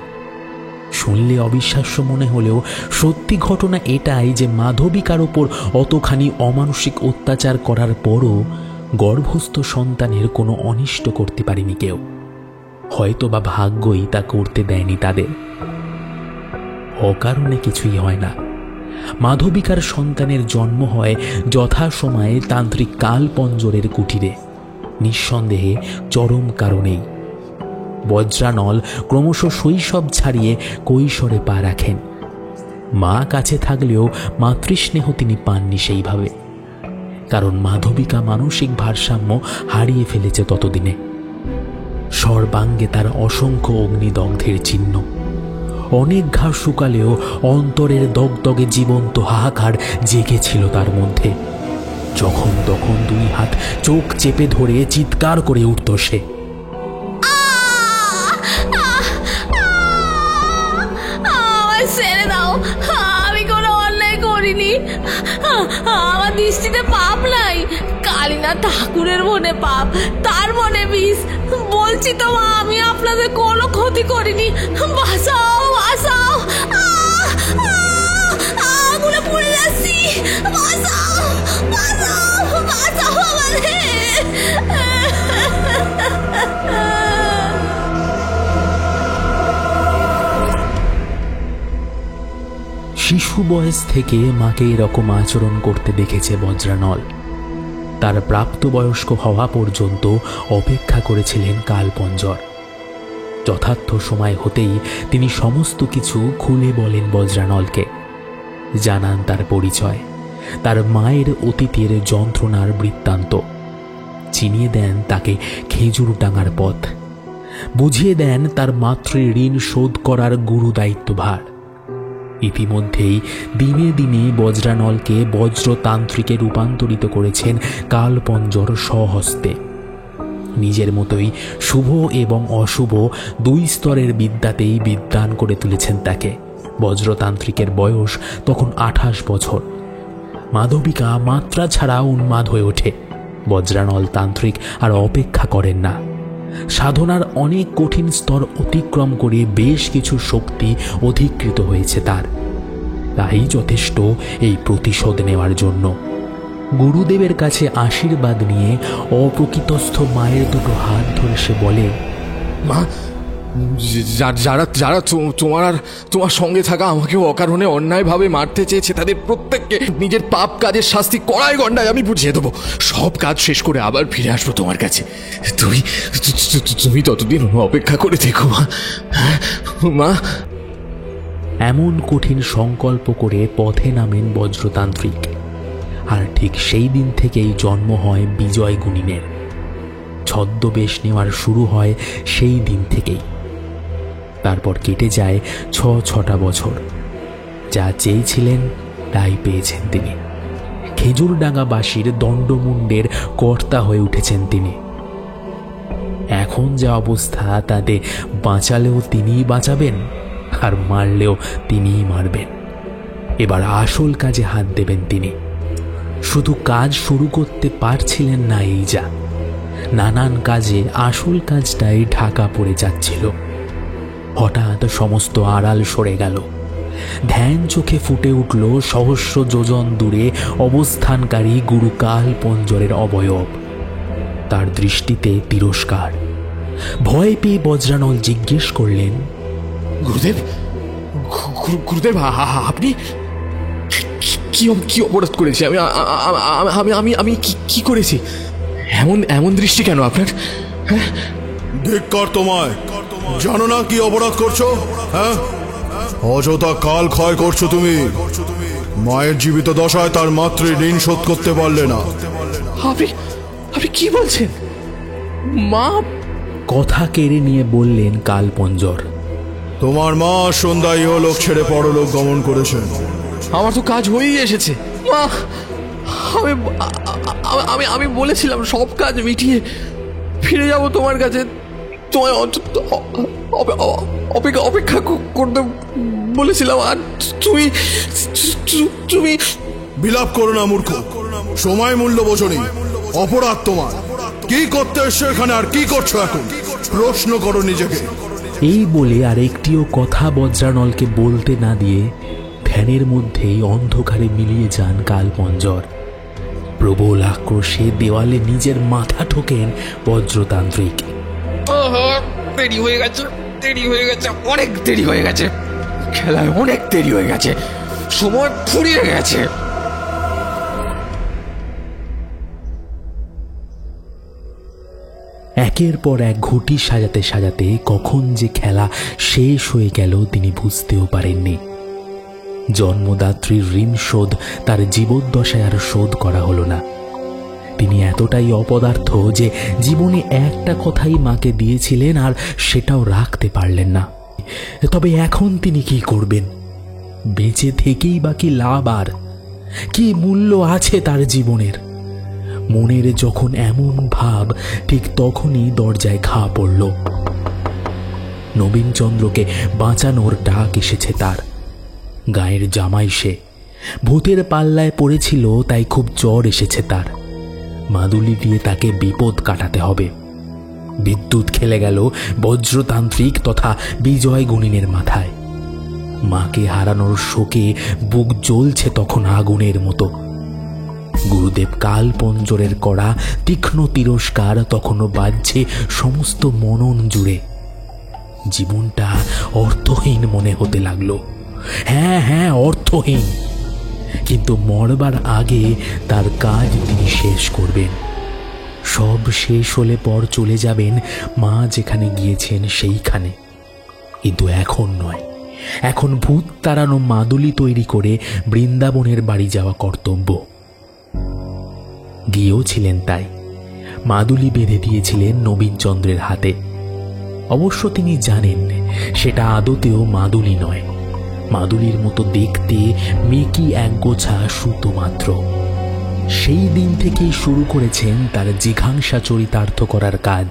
Speaker 2: শুনলে অবিশ্বাস্য মনে হলেও সত্যি ঘটনা এটাই যে মাধবিকার ওপর অতখানি অমানসিক অত্যাচার করার পরও গর্ভস্থ সন্তানের কোনো অনিষ্ট করতে পারেনি কেউ। হয়তো বা ভাগ্যই তা করতে দেয়নি তাদের। অকারণে কিছুই হয় না। মাধবিকার সন্তানের জন্ম হয় যথাসময়ে তান্ত্রিক কালপঞ্জরের কুটিরে, নিঃসন্দেহে চরম কারণেই। বজ্রানল ক্রমশ শৈশব ছাড়িয়ে কৈশোরে পা রাখেন। মা কাছে থাকলেও মাতৃস্নেহ তিনি পাননি সেইভাবে, কারণ মাধবিকা মানসিক ভারসাম্য হারিয়ে ফেলেছে ততদিনে। সর্বাঙ্গে তার অসংখ্য অগ্নিদগ্ধের চিহ্ন। অনেক ঘা শুকালেও অন্তরের দগদগে জীবন্ত হাহাকার জেগেছিল তার মধ্যে। যখন তখন দুই হাত চোখ চেপে ধরে চিৎকার করে উঠত সে।
Speaker 6: ছেড়ে দাও, আমি কোনো অন্যায় করিনি। আমার দৃষ্টিতে পাপ নাই, কালীনাথ ঠাকুরের মনে পাপ, তার মনে বিষ। বলছি তো মা, আমি আপনাদের কোনো ক্ষতি করিনি। বাঁচাও, বাঁচাও, আগুনে পুড়ে যাচ্ছি। বাঁচাও, বাঁচাও, বাঁচাও আমাদের।
Speaker 2: শিশু বয়স থেকে মাকে এরকম আচরণ করতে দেখেছে বজ্রানল। তার প্রাপ্তবয়স্ক হওয়া পর্যন্ত অপেক্ষা করেছিলেন কালপঞ্জর। যথার্থ সময় হতেই তিনি সমস্ত কিছু খুলে বলেন বজ্রানলকে, জানান তার পরিচয়, তার মায়ের অতীতের যন্ত্রণার বৃত্তান্ত, চিনিয়ে দেন তাকে খেজুর ডাঙার পথ, বুঝিয়ে দেন তার মাতৃ ঋণ শোধ করার গুরু দায়িত্বভার। ইতিমধ্যেই দিনে দিনে বজ্রানলকে বজ্রতান্ত্রিকে রূপান্তরিত করেছেন কালপঞ্জর স্বহস্তে। নিজের মতোই শুভ এবং অশুভ দুই স্তরের বিদ্যাতেই বিদ্বান করে তুলেছেন তাকে। বজ্রতান্ত্রিকের বয়স তখন 28 বছর। মাধবিকা মাত্রা ছাড়া উন্মাদ হয়ে ওঠে। বজ্রানল তান্ত্রিক আর অপেক্ষা করেন না। সাধনার অনেক কঠিন স্তর অতিক্রম করে বেশ কিছু শক্তি অধিকৃত হয়েছে তার, তাই যথেষ্ট এই প্রতিশোধ নেওয়ার জন্য। গুরুদেবের কাছে আশীর্বাদ নিয়ে অপ্রকৃতস্থ মায়ের দুটো হাত ধরে সে বলে,
Speaker 3: মা, যারা যারা তোমার সঙ্গে থাকা আমাকে অকারণে অন্যায়ভাবে মারতে চেয়েছে তাদের প্রত্যেককে নিজের পাপ কাজের শাস্তি কড়াই গণ্ডায় আমি বুঝিয়ে দেবো। সব কাজ শেষ করে আবার ফিরে আসবো তোমার কাছে। তুমি ততদিন অপেক্ষা করে দেখো মা।
Speaker 2: এমন কঠিন সংকল্প করে পথে নামেন বজ্রতান্ত্রিক। আর ঠিক সেই দিন থেকেই জন্ম হয় বিজয় গুণিনের। ছদ্মবেশ নেওয়ার শুরু হয় সেই দিন থেকেই। তারপর কেটে যায় 6 বছর। যা চেয়েছিলেন তাই পেয়েছেন তিনি। খেজুরডাঙ্গাবাসীর দণ্ডমুণ্ডের কর্তা হয়ে উঠেছেন তিনি। এখন যা অবস্থা তাতে বাঁচালেও তিনিই বাঁচাবেন, আর মারলেও তিনিই মারবেন। এবার আসল কাজে হাত দেবেন তিনি। শুধু কাজ শুরু করতে পারছিলেন না, এই যা, নানান কাজে আসল কাজটাই ঢাকা পড়ে যাচ্ছিল। হঠাৎ সমস্ত আড়াল সরে গেল। ধ্যান চোখে ফুটে উঠল সহস্র যোজন দূরে অবস্থানকারী গুরু কালপঞ্জরের অবয়ব। তার দৃষ্টিতে তিরস্কার। ভয় পেয়ে বজ্রানল জিজ্ঞেস করলেন,
Speaker 3: গুরুদেব, আপনি কি অপরাধ করেছি? আমি কি করেছি? এমন দৃষ্টি কেন আপনার?
Speaker 1: ধিক্কার তোমায়! জানো না কি অপরাধ করছো? হ্যাঁ, অযথা কাল ক্ষয় করছো তুমি। মায়ের জীবিত দশায় তার মাতৃ ঋণ শোধ করতে পারলে না।
Speaker 3: আপনি কি বলছেন? মা!
Speaker 2: কথা কেড়ে নিয়ে বললেন কালপঞ্জর,
Speaker 1: তোমার মা সন্ধ্যায় ইহলোক ছেড়ে পরলোক গমন করেছেন।
Speaker 3: আমার তো কাজ হয়েই এসেছে মা। আমি বলেছিলাম সব কাজ মিটিয়ে ফিরে যাব তোমার কাছে। তোমায় অপেক্ষা করতে বলেছিলাম, আর তুমি
Speaker 1: বিলাপ করো না মূর্খ। সময় মূল্য বোঝনি। অপরাধ তোমার। কি করতে এসছো এখানে, আর কি করছো এখন? প্রশ্ন করো নিজেকে।
Speaker 2: এই বলে আর একটিও কথা বজ্রানলকে বলতে না দিয়ে ধ্যানের মধ্যেই অন্ধকারে মিলিয়ে যান কালপঞ্জর। প্রবল আক্রোশে দেওয়ালে নিজের মাথা ঠোকেন বজ্রতান্ত্রিক।
Speaker 5: দেরি হয়ে গেছে, অনেক দেরি হয়ে গেছে। খেলায় অনেক দেরি হয়ে গেছে, সময় ফুরিয়ে গেছে।
Speaker 2: একের পর এক ঘুঁটি সাজাতে সাজাতে কখন যে খেলা শেষ হয়ে গেল তিনি বুঝতেও পারেননি। জন্মদাত্রীর ঋণ শোধ তার জীবদ্দশায় আর শোধ করা হলো না। তিনি এতটাই অপদার্থ যে জীবনে একটা কথাই মাকে দিয়েছিলেন আর সেটাও রাখতে পারলেন না। তবে এখন তিনি কি করবেন? বেঁচে থেকেই বা কি লাভ, আর কি মূল্য আছে তার জীবনের? মনের যখন এমন ভাব, ঠিক তখনই দরজায় ঘা পড়ল। নবীনচন্দ্রকে বাঁচানোর ডাক এসেছে তার। গায়ের জামাই সে, ভূতের পাল্লায় পড়েছিল, তাই খুব জ্বর এসেছে তার। মাদুলি দিয়ে তাকে বিপদ কাটাতে হবে। বিদ্যুৎ খেলে গেল বজ্রতান্ত্রিক তথা বিজয় গুণিনের মাথায়। মাকে হারানোর শোকে বুক জ্বলছে তখন আগুনের মতো। গুরুদেব কালপঞ্জরের করা তীক্ষ্ণ তিরস্কার তখনও বাজছে সমস্ত মনন জুড়ে। জীবনটা অর্থহীন মনে হতে লাগলো। হ্যাঁ হ্যাঁ, অর্থহীন, কিন্তু মরবার আগে তার কাজ তিনি শেষ করবেন। সব শেষ হলে পর চলে যাবেন মা যেখানে গিয়েছেন সেইখানে। কিন্তু এখন নয়, এখন ভূত তাড়ানো মাদুলি তৈরি করে বৃন্দাবনের বাড়ি যাওয়া কর্তব্য। গিয়েও ছিলেন তাই। মাদুলি বেঁধে দিয়েছিলেন নবীনচন্দ্রের হাতে। অবশ্য তিনি জানেন সেটা আদতেও মাদুলি নয়, মাদুলির মতো দেখতে মেকি একগোছা সুতো মাত্র। সেই দিন থেকেই শুরু করেছেন তার জিঘাংসা চরিতার্থ করার কাজ।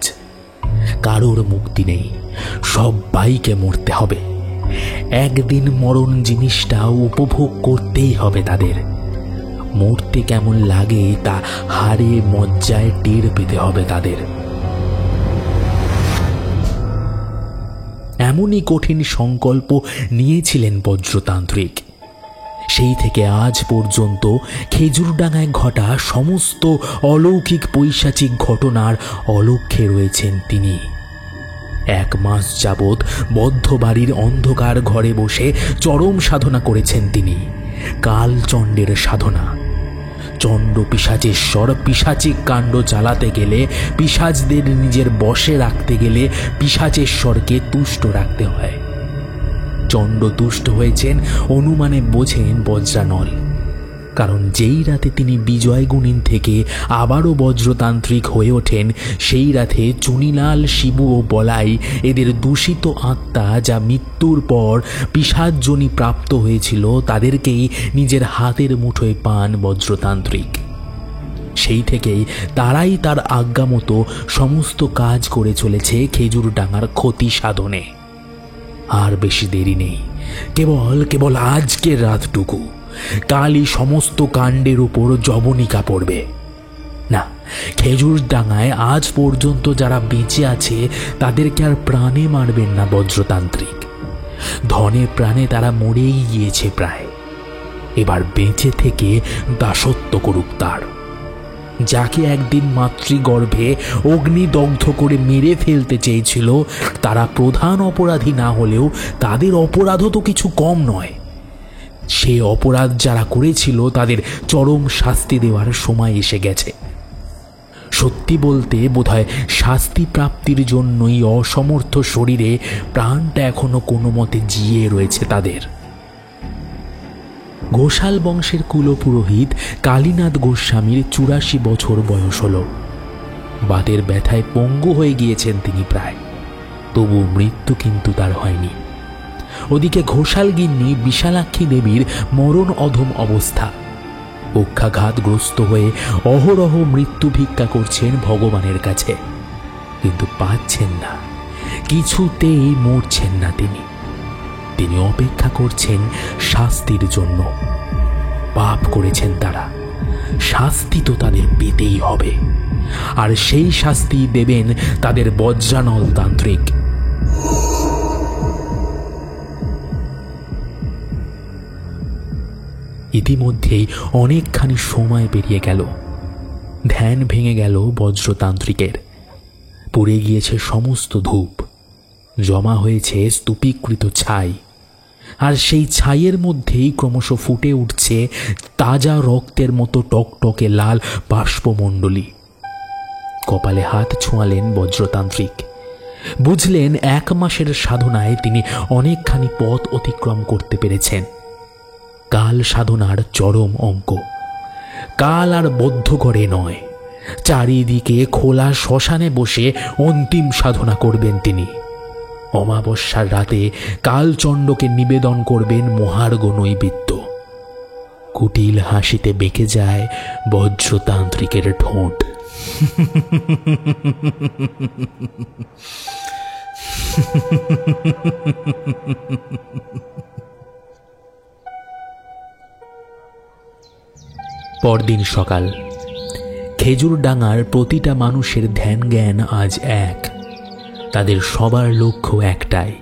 Speaker 2: কারোর মুক্তি নেই, সবাইকে মরতে হবে। একদিন মরণ জিনিসটা উপভোগ করতেই হবে তাদের। মরতে কেমন লাগে তা হাড়ে মজ্জায় টের পেতে হবে তাদের। এমনই কঠিন সংকল্প নিয়েছিলেন বজ্রতান্ত্রিক। সেই থেকে আজ পর্যন্ত খেজুরডাঙ্গায় ঘটা সমস্ত অলৌকিক পৈশাচিক ঘটনার অলক্ষ্যে রয়েছেন তিনি। 1 মাস যাবৎ বদ্ধ বাড়ির অন্ধকার ঘরে বসে চরম সাধনা করেছেন তিনি, কালচণ্ডের সাধনা। চণ্ড পিশাচেশ্বর পিশাচিক কাণ্ড চালাতে গেলে, পিশাচদের নিজের বশে রাখতে গেলে পিশাচেশ্বরকে তুষ্ট রাখতে হয়। চণ্ড তুষ্ট হয়েছেন অনুমানে বোঝেন বজ্রানল, কারণ যেই রাতে তিনি বিজয়গুণিন থেকে আবারও বজ্রতান্ত্রিক হয়ে ওঠেন, সেই রাতে চুনিলাল, শিবু ও বলাই এদের দূষিত আত্মা যা মৃত্যুর পর পিশাচজনি প্রাপ্ত হয়েছিল তাদেরকেই নিজের হাতের মুঠোয় পান বজ্রতান্ত্রিক। সেই থেকেই তারাই তার আজ্ঞা মতো সমস্ত কাজ করে চলেছে খেজুরডাঙ্গার ক্ষতি সাধনে। আর বেশি দেরি নেই, কেবল আজকের রাতটুকু। কালই সমস্ত কাণ্ডের উপর জবনিকা পড়বে। না, খেজুরডাঙ্গায় আজ পর্যন্ত যারা বেঁচে আছে তাদেরকে আর প্রাণে মারবেন না বজ্রতান্ত্রিক। ধনে প্রাণে তারা মরেই গিয়েছে প্রায়। এবার বেঁচে থেকে দাসত্ব করুক তার। যাকে একদিন মাতৃগর্ভে অগ্নিদগ্ধ করে মেরে ফেলতে চেয়েছিল, তারা প্রধান অপরাধী না হলেও তাদের অপরাধও তো কিছু কম নয়। সে অপরাধ যারা করেছিল তাদের চরম শাস্তি দেওয়ার সময় এসে গেছে। সত্যি বলতে বোধহয় শাস্তি প্রাপ্তির জন্যই অসমর্থ শরীরে প্রাণটা এখনো কোনো মতে জিয়ে রয়েছে তাদের। ঘোষাল বংশের কুলপুরোহিত কালীনাথ গোস্বামীর 84 বছর বয়স হল। বাতের ব্যথায় পঙ্গু হয়ে গিয়েছেন তিনি প্রায়, তবু মৃত্যু কিন্তু তার হয়নি। ওদিকে ঘোষাল গিন্নি বিশালাক্ষী দেবীর মরণ অধম অবস্থা। পক্ষাঘাতগ্রস্ত হয়ে অহরহ মৃত্যু ভিক্ষা করছেন ভগবানের কাছে, কিন্তু পাচ্ছেন না, কিছুতেই মরছেন না তিনি। তিনি অপেক্ষা করছেন শাস্তির জন্য। পাপ করেছেন তারা, শাস্তি তো তাদের পেতেই হবে, আর সেই শাস্তি দেবেন তাদের বজ্রানল তান্ত্রিক। ইতিমধ্যেই অনেকখানি সময় পেরিয়ে গেল। ধ্যান ভেঙে গেল বজ্রতান্ত্রিকের। পুড়ে গিয়েছে সমস্ত ধূপ, জমা হয়েছে স্তূপীকৃত ছাই, আর সেই ছাইয়ের মধ্যেই ক্রমশ ফুটে উঠছে তাজা রক্তের মতো টকটকে লাল বাষ্পমণ্ডলী। কপালে হাত ছোঁয়ালেন বজ্রতান্ত্রিক। বুঝলেন 1 মাসের সাধনায় তিনি অনেকখানি পথ অতিক্রম করতে পেরেছেন। কাল সাধনার চরম অঙ্ক। কাল আর বদ্ধ করে নয়, চারিদিকে খোলা শ্মশানে বসে অন্তিম সাধনা করবেন তিনি। অমাবস্যার রাতে কালচণ্ডকে নিবেদন করবেন মহার্ঘ নৈবেদ্য। কুটিল হাসিতে বেঁকে যায় বজ্রতান্ত্রিকের ঠোঁট। পরদিন সকাল। খেজুরডাঙ্গার প্রতিটা মানুষের ধ্যান জ্ঞান আজ এক। তাদের সবার লক্ষ্য একটাই,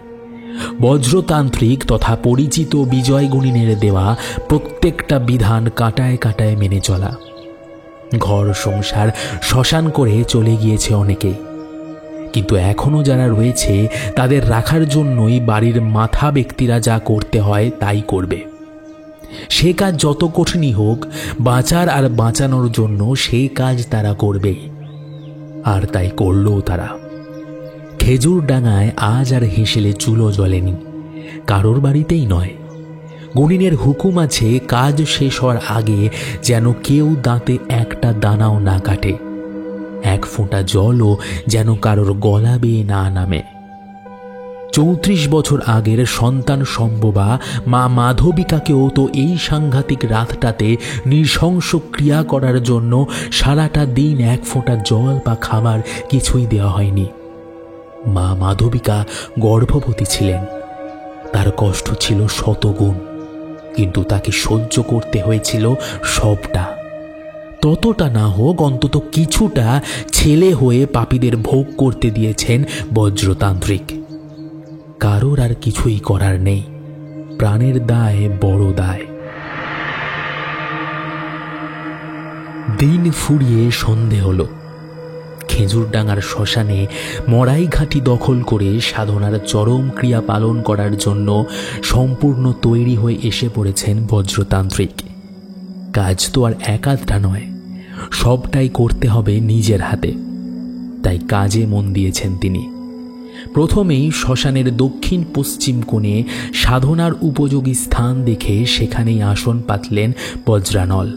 Speaker 2: বজ্রতান্ত্রিক তথা পরিচিত বিজয়গুণিনের দেওয়া প্রত্যেকটা বিধান কাটায় কাটায় মেনে চলা। ঘর সংসার শ্মশান করে চলে গিয়েছে অনেকেই, কিন্তু এখনও যারা রয়েছে তাদের রাখার জন্যই বাড়ির মাথা ব্যক্তিরা যা করতে হয় তাই করবে। সে কাজ যত কঠিনই হোক, বাঁচার আর বাঁচানোর জন্য সেই কাজ তারা করবে। আর তাই করলো তারা। খেজুর ডাঙায় আজ আর হেসেলে চুলো জ্বলেনি, কারোর বাড়িতেই নয়। গুনিনের হুকুম আছে কাজ শেষ হওয়ার আগে যেন কেউ দাঁতে একটা দানাও না কাটে, এক ফোঁটা জলও যেন কারোর গলা বেয়ে না নামে। 34 বছর আগের সন্তান সম্ভবা মা মাধবিকাকেও তো এই সাংঘাতিক রাতটাতে নৃশংস ক্রিয়া করার জন্য সারাটা দিন এক ফোঁটা জল বা খাবার কিছুই দেওয়া হয়নি। মা মাধবিকা গর্ভবতী ছিলেন, তার কষ্ট ছিল শতগুণ, কিন্তু তাকে সহ্য করতে হয়েছিল সবটা। ততটা না হোক, অন্তত কিছুটা ছেলে হয়ে পাপীদের ভোগ করতে দিয়েছেন বজ্রতান্ত্রিক। কারোর আর কিছুই করার নেই, প্রাণের দায় বড় দায়। দিন ফুরিয়ে সন্ধে হলো। খেজুরডাঙ্গার শ্মশানে মরাই ঘাঁটি দখল করে সাধনার চরম ক্রিয়া পালন করার জন্য সম্পূর্ণ তৈরি হয়ে এসে পড়েছেন বজ্রতান্ত্রিক। কাজ তো আর একাধটা নয়, সবটাই করতে হবে নিজের হাতে। তাই কাজে মন দিয়েছেন তিনি। প্রথমেই শ্মশানের দক্ষিণ পশ্চিম কোণে সাধনার উপযোগী স্থান দেখে সেখানেই আসন পাতলেন বজ্রানল।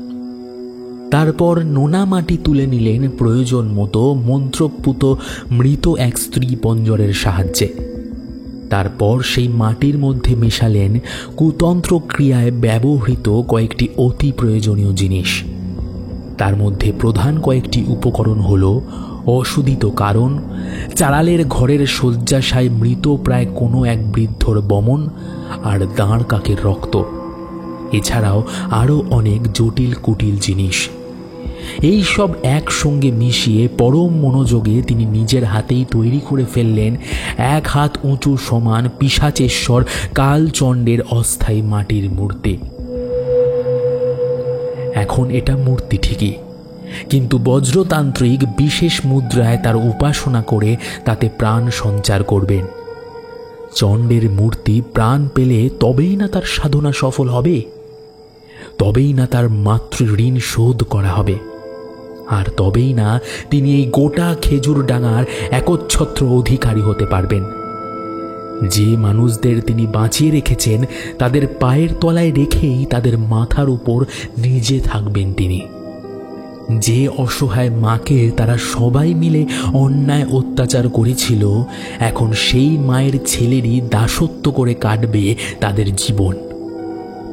Speaker 2: তারপর নোনা মাটি তুলে নিলেন প্রয়োজন মতো মন্ত্রপুত মৃত এক স্ত্রী পঞ্জরের সাহায্যে। তারপর সেই মাটির মধ্যে মেশালেন কুতন্ত্র ক্রিয়ায় ব্যবহৃত কয়েকটি অতি প্রয়োজনীয় জিনিস। তার মধ্যে প্রধান কয়েকটি উপকরণ হল অশুদিত কারণ, চাড়ালের ঘরের শয্যাশায় মৃত প্রায় কোনো এক বৃদ্ধর বমন, আর দাঁড় কাকের রক্ত। এছাড়াও আরও অনেক জটিল কুটিল জিনিস। এই সব একসঙ্গে মিশিয়ে পরম মনোযোগে তিনি নিজের হাতেই তৈরি করে ফেললেন 1 হাত উঁচু সমান পিশাচেশ্বর কালচণ্ডের অস্থায়ী মাটির মূর্তি। এখন এটা মূর্তি ঠিকই, কিন্তু বজ্রতান্ত্রিক বিশেষ মুদ্রায় তার উপাসনা করে তাতে প্রাণ সঞ্চার করবেন। চণ্ডের মূর্তি প্রাণ পেলে তবেই না তার সাধনা সফল হবে, তবেই না তার মাতৃ ঋণ শোধ করা হবে, আর তবেই না তিনি এই গোটা খেজুর ডাঙার একচ্ছত্র অধিকারী হতে পারবেন। যে মানুষদের তিনি বাঁচিয়ে রেখেছেন তাদের পায়ের তলায় রেখেই তাদের মাথার উপর নিজে থাকবেন তিনি। যে অসহায় মাকে তারা সবাই মিলে অন্যায় অত্যাচার করেছিল, এখন সেই মায়ের ছেলেরই দাসত্ব করে কাটবে তাদের জীবন।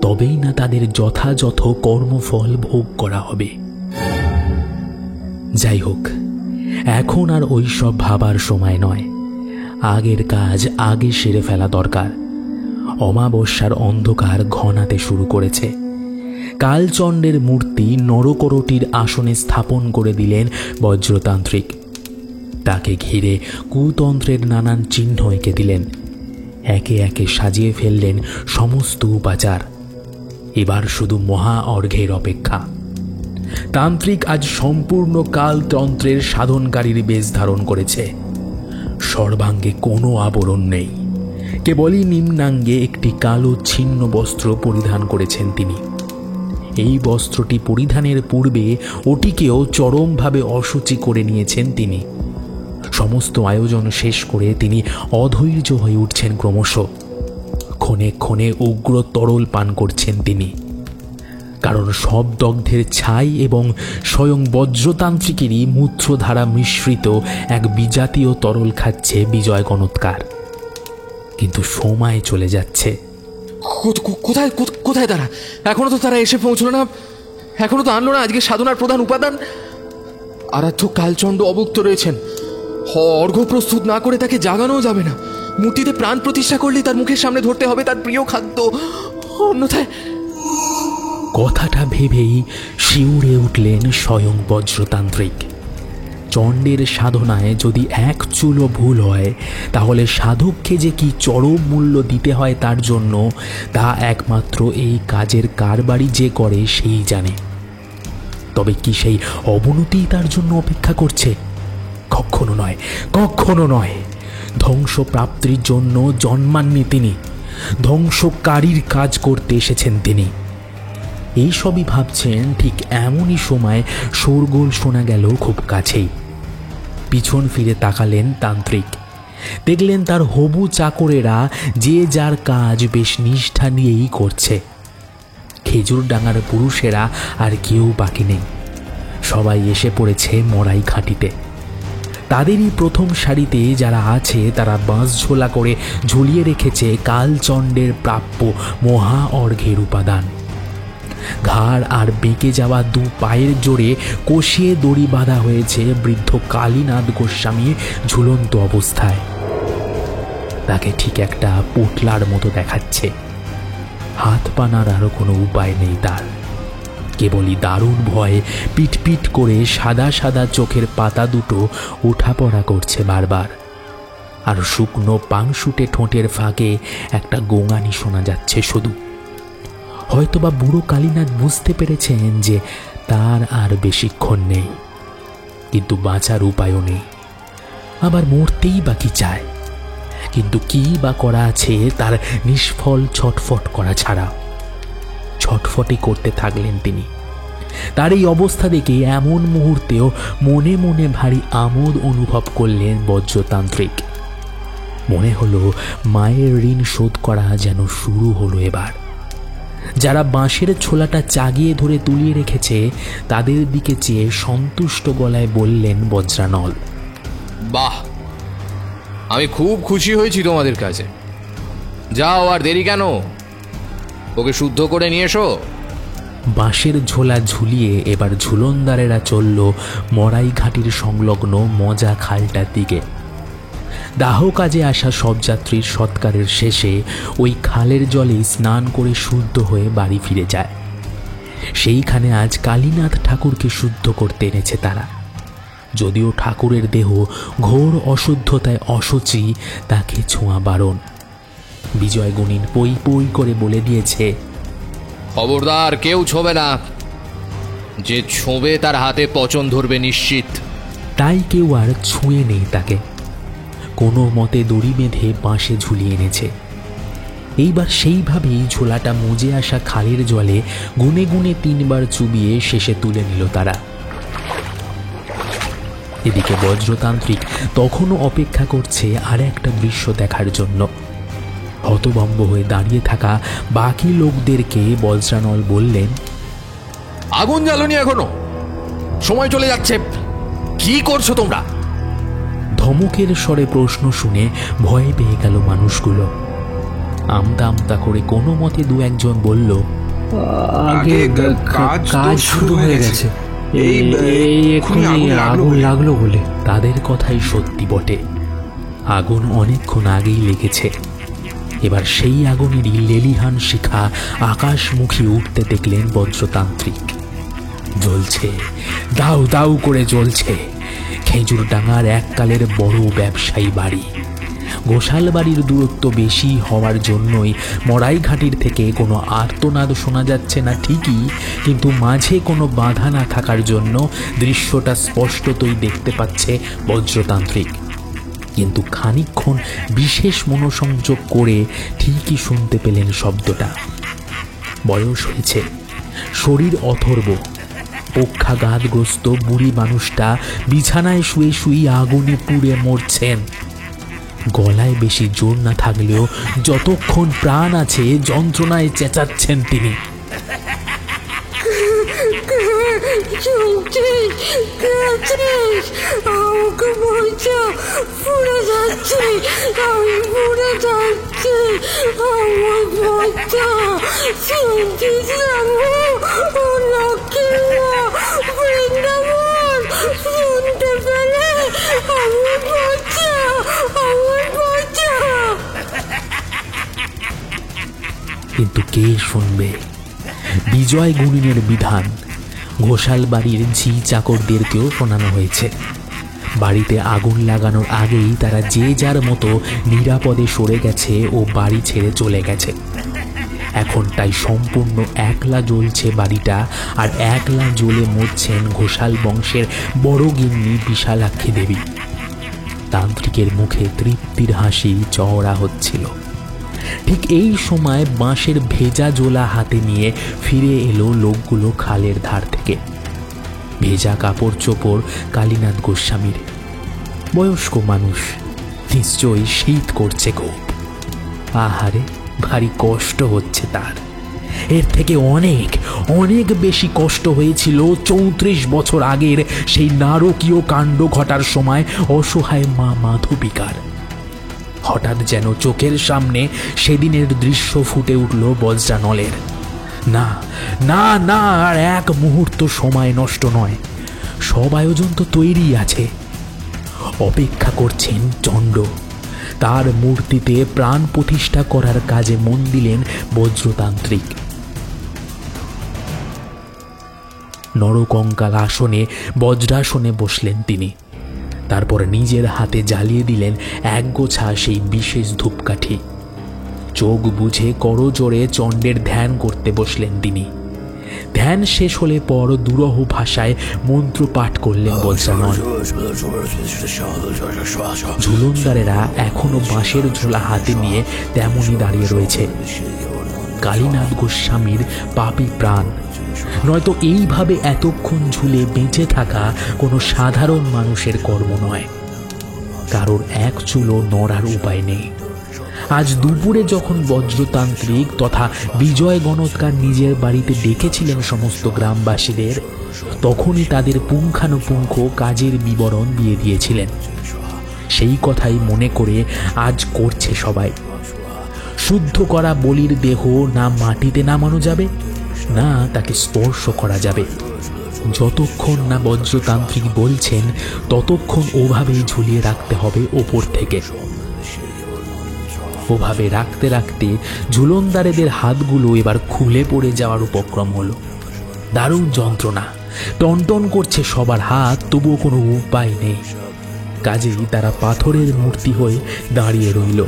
Speaker 2: তবেই না তাদের যথাযথ কর্মফল ভোগ করা হবে। যাই হোক, এখন আর ওই সব ভাবার সময় নয়। আগের কাজ আগে সেরে ফেলা দরকার। অমাবস্যার অন্ধকার ঘনাতে শুরু করেছে। কালচণ্ডের মূর্তি নরকরটির আসনে স্থাপন করে দিলেন বজ্রতান্ত্রিক। তাকে ঘিরে কুতন্ত্রের নানান চিহ্ন এঁকে দিলেন। একে একে সাজিয়ে ফেললেন সমস্ত উপাচার। এবার শুধু মহা অর্ঘ্যের অপেক্ষা। তান্ত্রিক আজ সম্পূর্ণ কালতন্ত্রের সাধনকারীর বেশ ধারণ করেছে। সর্বাঙ্গে কোনো আবরণ নেই, কেবলই নিম্নাঙ্গে একটি কালো ছিন্ন বস্ত্র পরিধান করেছেন তিনি। এই বস্ত্রটি পরিধানের পূর্বে ওটিকেও চরমভাবে অশুচি করে নিয়েছেন তিনি। সমস্ত আয়োজন শেষ করে তিনি অধৈর্য হয়ে উঠছেন ক্রমশ। ক্ষণে ক্ষণে উগ্র তরল পান করছেন তিনি, কারণ সব দগ্ধের ছাই এবং স্বয়ং বজ্রতান্ত্রিকেরই মূত্রধারা মিশ্রিত এক বিজাতীয় তরল খাচ্ছে বিজয় গণৎকার। কিন্তু সময় চলে যাচ্ছে।
Speaker 3: কোথায় কোথায় তারা? এখনো তো তারা এসে পৌঁছলো না, এখনো তো আনলো না আজকে সাধনার প্রধান উপাদান। আরাধ্য কালচণ্ড অভুক্ত রয়েছেন। অর্ঘ্য প্রস্তুত না করে তাকে জাগানোও যাবে না। মূর্তিতে প্রাণ প্রতিষ্ঠা করলে তার মুখের সামনে ধরতে হবে তার প্রিয় খাদ্য, অন্যথায়।
Speaker 2: কথাটা ভেবেই শিউরে উঠলেন স্বয়ং বজ্রতান্ত্রিক। চণ্ডের সাধনায় যদি এক চুলও ভুল হয়, তাহলে সাধককে যে কি চরম মূল্য দিতে হয় তার জন্য, তা একমাত্র এই কাজের কারবারি যে করে সেই জানে। তবে কি সেই অবনতি তার জন্য অপেক্ষা করছে? কখনো নয়, কখনো নয়। ধ্বংসপ্রাপ্তির জন্য জন্মাননি তিনি, ধ্বংসকারীর কাজ করতে এসেছেন তিনি। এইসবই ভাবছেন, ঠিক এমনই সময় শোরগোল শোনা গেল খুব কাছেই। পিছন ফিরে তাকালেন তান্ত্রিক। দেখলেন তার হবু চাকরেরা যে যার কাজ বেশ নিষ্ঠা নিয়েই করছে। খেজুর ডাঙার পুরুষেরা আর কেউ বাকি নেই, সবাই এসে পড়েছে মরাই ঘাঁটিতে। তাদেরই প্রথম সারিতে যারা আছে তারা বাঁশ ঝোলা করে ঝুলিয়ে রেখেছে কালচণ্ডের প্রাপ্য মহা অর্ঘ্যের উপাদান। ঘাড় আর বেঁকে যাওয়া দু পায়ের জোরে কষিয়ে দড়ি বাঁধা হয়েছে বৃদ্ধ কালীনাথ গোস্বামীর ঝুলন্ত অবস্থায়। তাকে ঠিক একটা পোটলার মতো দেখাচ্ছে। হাত পানার আরও কোনো উপায় নেই তার, কেবলই দারুণ ভয়ে পিটপিট করে সাদা সাদা চোখের পাতা দুটো ওঠাপড়া করছে বারবার। আর শুকনো পাংশুটে ঠোঁটের ফাঁকে একটা গোঙানি শোনা যাচ্ছে শুধু। হয়তোবা বুড়ো কালীনাথ বুঝতে পেরেছেন যে তার আর বেশিক্ষণ নেই, কিন্তু বাঁচার উপায়ও নেই। আবার মরতেই বা কি চায়, কিন্তু কি বা করা আছে তার নিষ্ফল ছটফট করা ছাড়া। ছটফটই করতে থাকলেন তিনি। তার এই অবস্থা দেখে এমন মুহূর্তেও মনে মনে ভারী আমোদ অনুভব করলেন বজ্রতান্ত্রিক। মনে হলো মায়ের ঋণ শোধ করা যেন শুরু হলো এবার। যারা বাঁশের ছোলাটা চাগিয়ে ধরে তুলিয়ে রেখেছে তাদের দিকে চেয়ে সন্তুষ্ট গলায় বললেন বজ্রানল,
Speaker 3: বাহ, আমি খুব খুশি হয়েছি তোমাদের কাছে। যাও, আর দেরি কেন, ওকে শুদ্ধ করে নিয়ে এসো।
Speaker 2: বাঁশের ঝোলা ঝুলিয়ে এবার ঝুলনদারেরা চলল মরাই ঘাটির সংলগ্ন মজা খালটার দিকে। দাহ কাজে আসা সব যাত্রীর সৎকারের শেষে ওই খালের জলে স্নান করে শুদ্ধ হয়ে বাড়ি ফিরে যায়। সেইখানে আজ কালীনাথ ঠাকুরকে শুদ্ধ করতে এনেছে তারা। যদিও ঠাকুরের দেহ ঘোর অশুদ্ধতায় অশুচি, তাকে ছোঁয়া বারণ। বিজয় গুণিন পই পই করে বলে দিয়েছে,
Speaker 3: খবরদার কেউ ছোবে না, যে ছোবে তার হাতে পচন ধরবে নিশ্চিত।
Speaker 2: তাই কেউ আর ছুঁয়ে নেই তাকে। কোনো মতে দড়ি বেঁধে বাঁশে ঝুলিয়ে এনেছে। এইবার সেইভাবেই ঝোলাটা মজে আসা খালের জলে গুনে গুনে 3 বার চুবিয়ে শেষে তুলে নিল তারা। এদিকে বজ্রতান্ত্রিক তখনও অপেক্ষা করছে আর একটা দৃশ্য দেখার জন্য। হতভম্ব হয়ে দাঁড়িয়ে থাকা বাকি লোকদেরকে বজ্রানল বললেন,
Speaker 3: আগুন জ্বালনি এখনো, সময় চলে যাচ্ছে, কি করছো তোমরা?
Speaker 2: ধমকের স্বরে প্রশ্ন শুনে ভয় পেয়ে গেল মানুষগুলো। আমতা আমতা করে কোনো মতে 2-1 বলল,
Speaker 7: আগে কাজ শুরু হয়ে গেছে, এই এক্ষুনি আগুন লাগলো বলে।
Speaker 2: তাদের কথাই সত্যি বটে, আগুন অনেকক্ষণ আগেই লেগেছে। এবার সেই আগুনেরই লেলিহান শিখা আকাশমুখী উঠতে দেখলেন বজ্রতান্ত্রিক। জ্বলছে, দাউ দাউ করে জ্বলছে খেজুর ডাঙার এককালের বড় ব্যবসায়ী বাড়ি। গোশাল বাড়ির দূরত্ব বেশি হওয়ার জন্যই মরাই ঘাটির থেকে কোনো আর্তনাদ শোনা যাচ্ছে না ঠিকই, কিন্তু মাঝে কোনো বাধা না থাকার জন্য দৃশ্যটা স্পষ্টতই দেখতে পাচ্ছে বজ্রতান্ত্রিক। কিন্তু খানিকক্ষণ বিশেষ মনোসংযোগ করে ঠিকই শুনতে পেলেন শব্দটা। বয়স হয়েছে, শরীর অথর্ব, পক্ষাঘাতগ্রস্ত বুড়ি মানুষটা বিছানায় শুয়ে শুয়ে আগুনে পুড়ে মরছেন। গলায় বেশি জোর না থাকলেও যতক্ষণ প্রাণ আছে যন্ত্রণায় চেঁচাচ্ছেন তিনি।
Speaker 6: আমাকে বলছো পুড়ে যাচ্ছে, আমি পুড়ে যাচ্ছি, আমার বাচ্চা শুনছিস ও লক্ষ্মী বৃন্দাবন শুনতে পেলে, আমার বাচ্চা, আমার বাচ্চা।
Speaker 2: কিন্তু কে শুনবে? বিজয় গুণিনের বিধান ঘোষাল বাড়ির ঝি চাকরদেরকেও শোনানো হয়েছে। বাড়িতে আগুন লাগানোর আগেই তারা যে যার মতো নিরাপদে সরে গেছে ও বাড়ি ছেড়ে চলে গেছে। এখন তাই সম্পূর্ণ একলা জ্বলছে বাড়িটা, আর একলা জ্বলে মরছেন ঘোষাল বংশের বড় গিন্নি বিশালাক্ষী দেবী। তান্ত্রিকের মুখে তৃপ্তির হাসি চওড়া হচ্ছিল। ঠিক এই সময় বাঁশের ভেজা জোলা হাতে নিয়ে ফিরে এলো লোকগুলো খালের ধার থেকে। ভেজা কাপড় চোপড় কালীনাথ গোস্বামীর। বয়স্ক মানুষ, নিশ্চয়ই শীত করছে খুব। আহারে, ভারী কষ্ট হচ্ছে তার। এর থেকে অনেক অনেক বেশি কষ্ট হয়েছিল 34 বছর আগের সেই নারকীয় কাণ্ড ঘটার সময় অসহায় মা মাধবিকার। হঠাৎ যেন চোখের সামনে সেদিনের দৃশ্য ফুটে উঠল বজ্রানলের। না না না, আর এক মুহূর্ত সময় নষ্ট নয়, সব আয়োজন তো তৈরি আছে। অপেক্ষা করছেন চণ্ড। তার মূর্তিতে প্রাণ প্রতিষ্ঠা করার কাজে মন দিলেন বজ্রতান্ত্রিক। নরকঙ্কাল আসনে বজ্রাসনে বসলেন তিনি। তারপর নিজের হাতে জ্বালিয়ে দিলেন একগোছা সেই বিশেষ ধূপকাঠি। চোখ বুঝে করজোড়ে চণ্ডের ধ্যান করতে বসলেন তিনি। ধ্যান শেষ হলে পর দুরহ ভাষায় মন্ত্র পাঠ করলেন বজ্রানল। ঝুলনদারেরা এখনো বাঁশের ঝোলা হাতে নিয়ে তেমনই দাঁড়িয়ে রয়েছে। কালীনাথ গোস্বামীর পাপী প্রাণ, নয়তো এইভাবে এতক্ষণ ঝুলে বেঁচে থাকা কোনো সাধারণ মানুষের কর্ম নয়। কারোর এক চুলও নড়ার উপায় নেই। আজ দুপুরে যখন বজ্রতান্ত্রিক তথা বিজয় গণৎকার নিজের বাড়িতে ডেকেছিলেন সমস্ত গ্রামবাসীদের, তখনই তাদের পুঙ্খানুপুঙ্খ কাজের বিবরণ দিয়ে দিয়েছিলেন। সেই কথাই মনে করে আজ করছে সবাই। শুদ্ধ করা বলির দেহ না মাটিতে নামানো যাবে, না তাকে স্পর্শ করা যাবে। যতক্ষণ না বজ্রতান্ত্রিক বলছেন ততক্ষণ ওভাবেই ঝুলিয়ে রাখতে হবে ওপর থেকে। ওভাবে রাখতে রাখতে ঝুলনদারেদের হাতগুলো এবার খুলে পড়ে যাওয়ার উপক্রম হলো। দারুণ যন্ত্রণা, টনটন করছে সবার হাত, তবুও কোনো উপায় নেই। কাজেই তারা পাথরের মূর্তি হয়ে দাঁড়িয়ে রইল।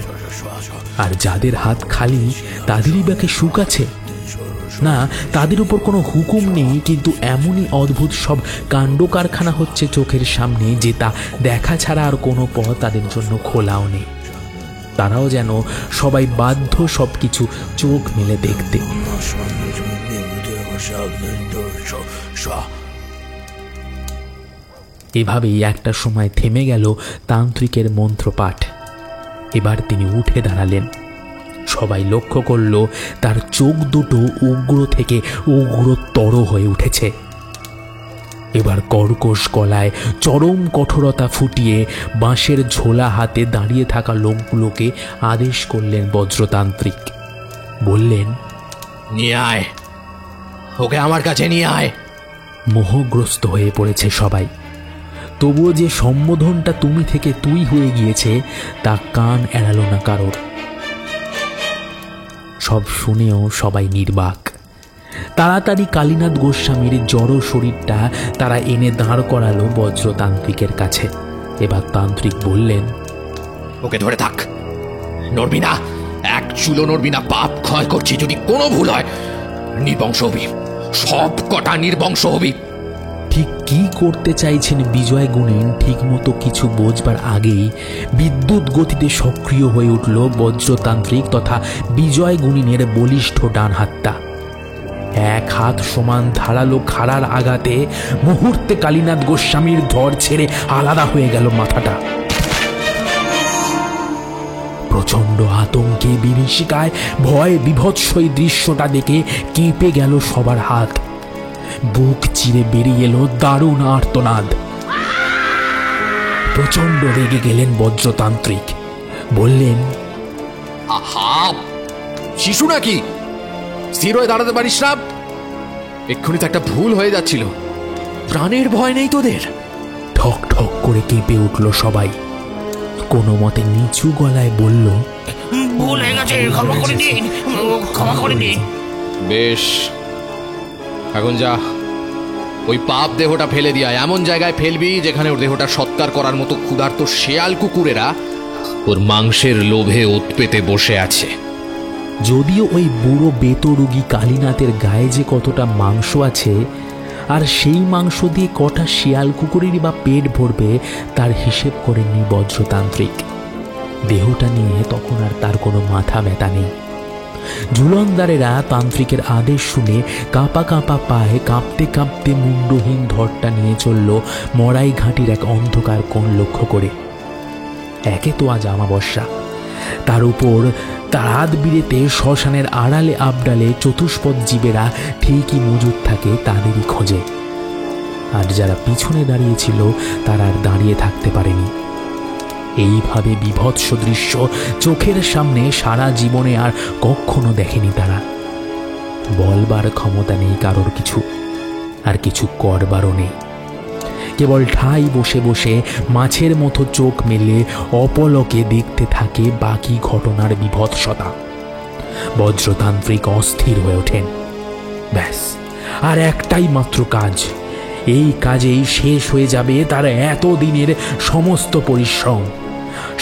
Speaker 2: আর যাদের হাত খালি তাদেরই বাকি সুখ আছে? না, তাদের উপর কোনো হুকুম নেই, কিন্তু এমনই অদ্ভুত সব কাণ্ড কারখানা হচ্ছে চোখের সামনে যে তা দেখা ছাড়া আর কোনো পথ তাদের জন্য খোলাও নেই। তারাও যেন সবাই বাধ্য সবকিছু চোখ মেলে দেখতে। এভাবেই একটা সময় থেমে গেল তান্ত্রিকের মন্ত্রপাঠ। এবার তিনি উঠে দাঁড়ালেন। সবাই লক্ষ্য করল তার চোখ দুটো উগ্র থেকে উগ্রতর হয়ে উঠেছে। এবার কর্কশ গলায় চরম কঠোরতা ফুটিয়ে বাঁশের ঝোলা হাতে দাঁড়িয়ে থাকা লোকগুলোকে আদেশ করলেন বজ্রতান্ত্রিক। বললেন,
Speaker 3: নিয়ে আয়, ওকে আমার কাছে নিয়ে আয়।
Speaker 2: মোহগ্রস্ত হয়ে পড়েছে সবাই। তবুও যে সম্বোধনটা তুমি থেকে তুই হয়ে গিয়েছে তা কান এড়ালো না কারোর। সব শুনেও সবাই নির্বাক। তাড়াতাড়ি কালীনাথ গোস্বামীর জড় শরীরটা তারা এনে দাঁড় করালো বজ্রতান্ত্রিকের কাছে। এবার তান্ত্রিক বললেন,
Speaker 3: ওকে ধরে থাক, নড়বি না, এক চুলো নড়বি না। পাপ ক্ষয় করছি, যদি কোনো ভুল হয় নির্বংশ হবি, সব কটা নির্বংশ হবি।
Speaker 2: ঠিক কি করতে চাইছেন বিজয় গুণিন ঠিক মতো কিছু বোঝবার আগেই বিদ্যুৎ গতিতে সক্রিয় হয়ে উঠল বজ্রতান্ত্রিক তথা বিজয় গুণিনের বলিষ্ঠ ডান হাতটা। এক হাত সমান ধারালো খাড়ার আঘাতে মুহূর্তে কালীনাথ গোস্বামীর ধর ছেড়ে আলাদা হয়ে গেল মাথাটা। প্রচন্ড আতঙ্কে বিভীষিকায় ভয় বিভৎস এই দৃশ্যটা দেখে কেঁপে গেল সবার হাত। বুক চিরে বেরিয়ে এলো দারুণ আর্তনাদ। প্রচন্ড রেগে গেলেন বজ্রতান্ত্রিক। বললেন,
Speaker 3: আহা, শিশু নাকি, স্থির হয়ে দাঁড়াতে পারিস না? এক্ষুনি তো একটা ভুল হয়ে যাচ্ছিল। প্রাণের ভয় নেই তোদের?
Speaker 2: ঠক ঠক করে কেঁপে উঠল সবাই। কোনো মতে নিচু গলায় বলল,
Speaker 4: ভুল হয়ে গেছে, ক্ষমা করে দিন, ক্ষমা করে দিন।
Speaker 3: বেশ, এখন যা, ওই পাপ দেহটা ফেলে দিয়া এমন জায়গায় ফেলবি যেখানে ওর দেহটা সৎকার করার মতো ক্ষুধার্ত শেয়াল কুকুরেরা ওর মাংসের লোভে উৎপেতে বসে আছে।
Speaker 2: যদিও ওই বুড়ো বেতরুগী কালীনাথের গায়ে যে কতটা মাংস আছে আর সেই মাংস দিয়ে কটা শিয়াল কুকুরেরই বা পেট ভরবে তার হিসেব করেননি বজ্রতান্ত্রিক। দেহটা নিয়ে তখন আর তার কোনো মাথা ব্যথা নেই। ঝুলনদারেরা তান্ত্রিকের আদেশ শুনে কাঁপা কাঁপা পায়ে কাঁপতে কাঁপতে মুন্ডহীন ধরটা নিয়ে চলল মরাই ঘাটির এক অন্ধকার কোণ লক্ষ্য করে। একে তো আজ অমাবস্যা, তার উপর তার রাত বিরেতে শ্মশানের আড়ালে আবডালে চতুষ্পদ জীবেরা ঠিকই মজুদ থাকে তাদেরই খোঁজে। আর যারা পিছনে দাঁড়িয়েছিল তারা আর দাঁড়িয়ে থাকতে পারেনি। এইভাবে বিভৎস দৃশ্য চোখের সামনে সারা জীবনে আর কখনো দেখেনি তারা। বলবার ক্ষমতা নেই কারোর কিছু, আর কিছু করবারও নেই। কেবল ঠাই বসে বসে মাছের মতো চোখ মেলে অপলকে দেখতে থাকে বাকি ঘটনার বিভৎসতা। বজ্রতান্ত্রিক অস্থির হয়ে ওঠেন। ব্যাস, আর একটাই মাত্র কাজ, এই কাজেই শেষ হয়ে যাবে তার এতদিনের সমস্ত পরিশ্রম।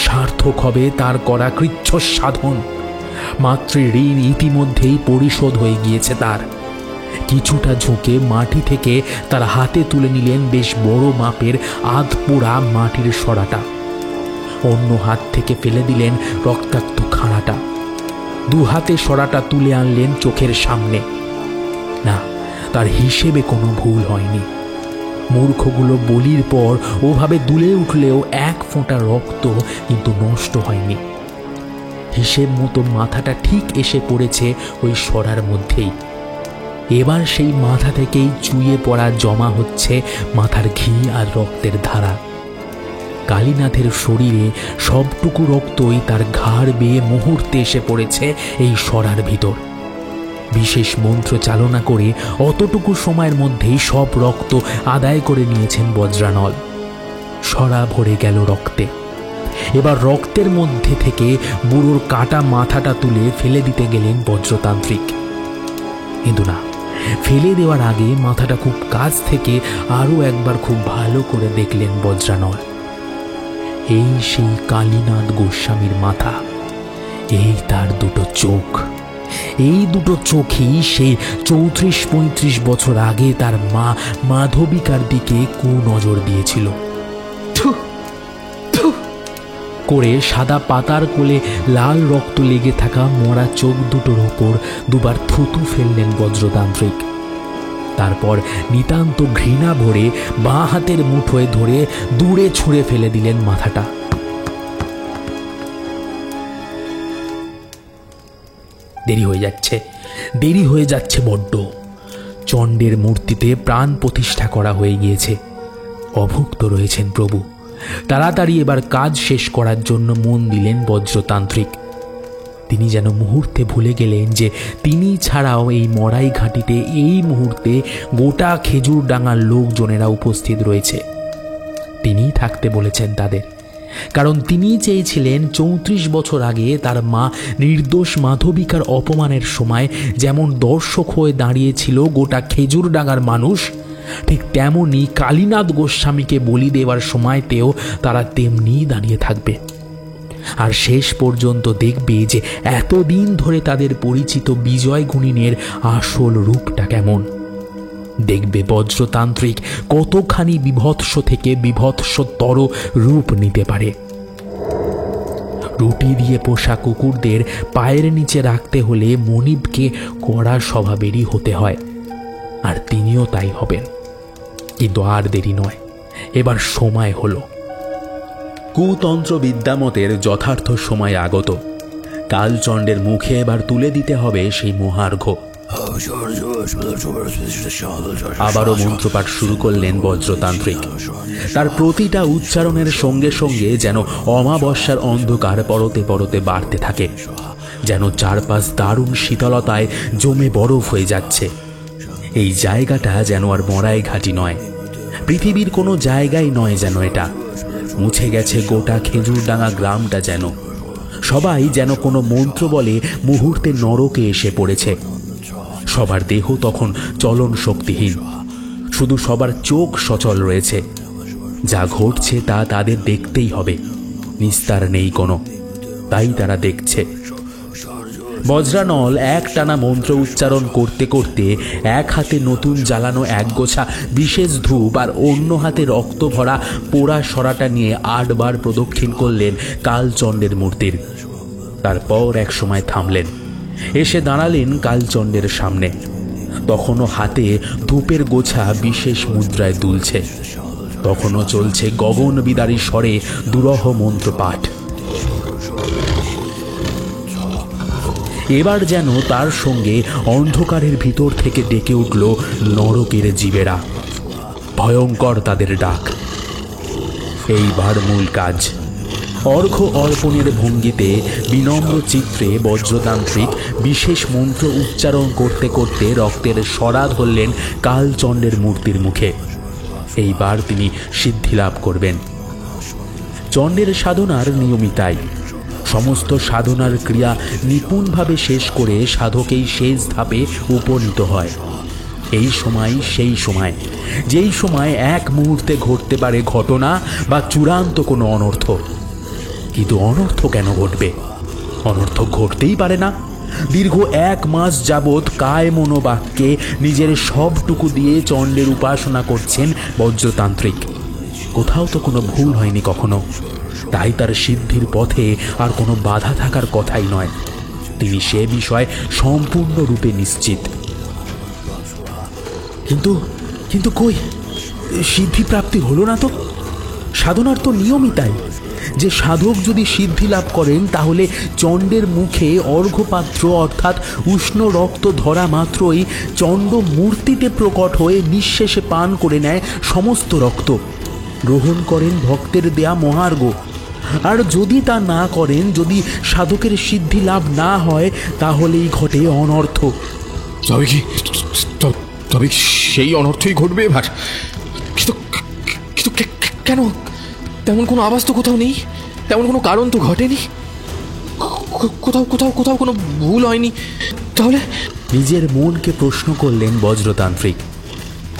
Speaker 2: সার্থক হবে তার করা কৃচ্ছ সাধন। মাতৃ ঋণ ইতিমধ্যেই পরিশোধ হয়ে গিয়েছে তার। কিছুটা ঝুঁকে মাটি থেকে তার হাতে তুলে নিলেন বেশ বড় মাপের আধপোড়া মাটির সরাটা। অন্য হাত থেকে ফেলে দিলেন রক্তাক্ত খাড়াটা। দু হাতে সরাটা তুলে আনলেন চোখের সামনে। না, তার হিসেবে কোনো ভুল হয়নি। মূর্খগুলো বলির পর ওভাবে দুলে উঠলেও এক ফোঁটা রক্ত কিন্তু নষ্ট হয়নি। হিসেব মতো মাথাটা ঠিক এসে পড়েছে ওই সরার মধ্যেই। এবার সেই মাথা থেকেই চুইয়ে পড়া জমা হচ্ছে মাথার ঘি আর রক্তের ধারা। কালীনাথের শরীরে সবটুকু রক্তই তার ঘাড় বেয়ে মুহূর্তে এসে পড়েছে এই সরার ভিতর। বিশেষ মন্ত্র চালনা করে অতটুকু সময়ের মধ্যেই সব রক্ত আদায় করে নিয়েছেন বজ্রানল। সরা ভরে গেল রক্তে। এবার রক্তের মধ্যে থেকে বুড়োর কাটা মাথাটা তুলে ফেলে দিতে গেলেন বজ্রতান্ত্রিক। কিন্তু না, ফেলে দেওয়ার আগে মাথাটা খুব কাছ থেকে আরো একবার খুব ভালো করে দেখলেন বজ্রানল। এই সেই কালীনাথ গোস্বামীর মাথা, এই তার দুটো চোখ। এই দুটো চোখেই সে 34-35 বছর আগে তার মা মাধবিকার দিকে কুনজর দিয়েছিল। করে সাদা পাতার কোলে লাল রক্ত লেগে থাকা মরা চোখ দুটোর ওপর দুবার থুতু ফেললেন বজ্রতান্ত্রিক। তারপর নিতান্ত ঘৃণা ভরে বাঁ হাতের মুঠোয় ধরে দূরে ছুঁড়ে ফেলে দিলেন মাথাটা। দেরি হয়ে যাচ্ছে বড্ড। চণ্ডের মূর্তিতে প্রাণ প্রতিষ্ঠা করা হয়ে গিয়েছে। অভুক্ত রয়েছেন প্রভু। তাড়াতাড়ি এবার কাজ শেষ করার জন্য মন দিলেন বজ্রতান্ত্রিক। তিনি যেন মুহূর্তে ভুলে গেলেন যে তিনি ছাড়াও এই মরাই ঘাটিতে এই মুহূর্তে গোটা খেজুর ডাঙার লোকজনেরা উপস্থিত রয়েছে। তিনিই থাকতে বলেছেন তাদের, কারণ তিনি চেয়েছিলেন 34 বছর আগে তার মা নির্দোষ মাধবিকার অপমানের সময় যেমন দর্শক হয়ে দাঁড়িয়েছিল গোটা খেজুর ডাঙার মানুষ, ঠিক তেমনি কালীনাথ গোস্বামীকে বলি দেওয়ার সময়তেও তারা তেমনিই দাঁড়িয়ে থাকবে। আর শেষ পর্যন্ত দেখবে যে এতদিন ধরে তাদের পরিচিত বিজয় গুণিনের আসল রূপটা কেমন। দেখবে বজ্রতান্ত্রিক কতখানি বিভৎস থেকে বিভৎসতর রূপ নিতে পারে। রুটি দিয়ে পোষা কুকুরদের পায়ের নিচে রাখতে হলে মনিবকে কড়া স্বভাবেরই হতে হয়, আর তিনিও তাই হবেন। কিন্তু আর দেরি নয়, এবার সময় হলো। কুতন্ত্র বিদ্যামতের যথার্থ সময় আগত। কালচণ্ডের মুখে এবার তুলে দিতে হবে সেই মহার্ঘ্য। আবারও মন্ত্রপাঠ শুরু করলেন বজ্রতান্ত্রিক। তার প্রতিটা উচ্চারণের সঙ্গে সঙ্গে যেন অমাবস্যার অন্ধকার পরতে পরতে বাড়তে থাকে, যেন চারপাশ দারুণ শীতলতায় জমে বরফ হয়ে যাচ্ছে। এই জায়গাটা যেন আর মরাই ঘাটি নয়, পৃথিবীর কোনো জায়গায় নয় যেন এটা। মুছে গেছে গোটা খেজুরডাঙ্গা গ্রামটা যেন। সবাই যেন কোনো মন্ত্র বলে মুহূর্তে নরকে এসে পড়েছে। সবার দেহ তখন চলন শক্তিহীন, শুধু সবার চোখ সচল রয়েছে। যা ঘটছে তা তাদের দেখতেই হবে, নিস্তার নেই কোনো, তাই তারা দেখছে। বজ্রানল একটানা মন্ত্র উচ্চারণ করতে করতে এক হাতে নতুন জ্বালানো একগোছা বিশেষ ধূপ আর অন্য হাতে রক্ত ভরা পোড়া সরাটা নিয়ে 8 বার প্রদক্ষিণ করলেন কালচণ্ডের মূর্তির। তারপর এক সময় থামলেন, এসে দাঁড়ালেন কালচণ্ডের সামনে। তখনও হাতে ধূপের গোছা বিশেষ মুদ্রায় দুলছে, তখনও চলছে গগন বিদারী স্বরে দুরহ মন্ত্র পাঠ। এবার যেন তার সঙ্গে অন্ধকারের ভিতর থেকে ডেকে উঠল নরকের জীবেরা। ভয়ঙ্কর তাদের ডাক। এইবার মূল কাজ। অর্ঘ্য অর্পণের ভঙ্গিতে বিনম্র চিত্রে বজ্রতান্ত্রিক বিশেষ মন্ত্র উচ্চারণ করতে করতে রক্তের সরা ধরলেন কালচণ্ডের মূর্তির মুখে। এইবার তিনি সিদ্ধি লাভ করবেন। চণ্ডের সাধনার নিয়মিতাই। সমস্ত সাধনার ক্রিয়া নিপুণভাবে শেষ করে সাধকেই শেষ ধাপে উপনীত হয়। এই সময় সেই সময়, যেই সময় এক মুহূর্তে ঘটতে পারে ঘটনা বা চূড়ান্ত কোনো অনর্থ। কিন্তু অনর্থ কেন ঘটবে? অনর্থ ঘটতেই পারে না। দীর্ঘ 1 মাস যাবৎ কায় মনোবাক্যে নিজের সবটুকু দিয়ে চণ্ডের উপাসনা করছেন বজ্রতান্ত্রিক। কোথাও তো কোনো ভুল হয়নি কখনো, তাই তার সিদ্ধির পথে আর কোনো বাধা থাকার কথাই নয়। তিনি সে বিষয়ে সম্পূর্ণরূপে নিশ্চিত। কিন্তু কিন্তু কই, সিদ্ধিপ্রাপ্তি হলো না তো? সাধনার তো নিয়মই তাই যে সাধক যদি সিদ্ধি লাভ করেন তাহলে চণ্ডের মুখে অর্ঘ্যপাত্র অর্থাৎ উষ্ণ রক্ত ধরা মাত্রই চণ্ড মূর্তিতে প্রকট হয়ে নিঃশেষে পান করে নেয় সমস্ত রক্ত, গ্রহণ করেন ভক্তের দেয়া মহার্ঘ। আর যদি তা না করেন, যদি সাধকের সিদ্ধি লাভ না হয়, তাহলেই ঘটে অনর্থ।
Speaker 3: তবে সেই অনর্থই ঘটবে এবার। কিন্তু কেন? তেমন কোনো আওয়াজ তো কোথাও নেই, তেমন কোনো কারণ তো ঘটেনি, কোথাও কোনো ভুল হয়নি। তাহলে
Speaker 2: নিজের মনকে প্রশ্ন করলেন বজ্রতান্ত্রিক।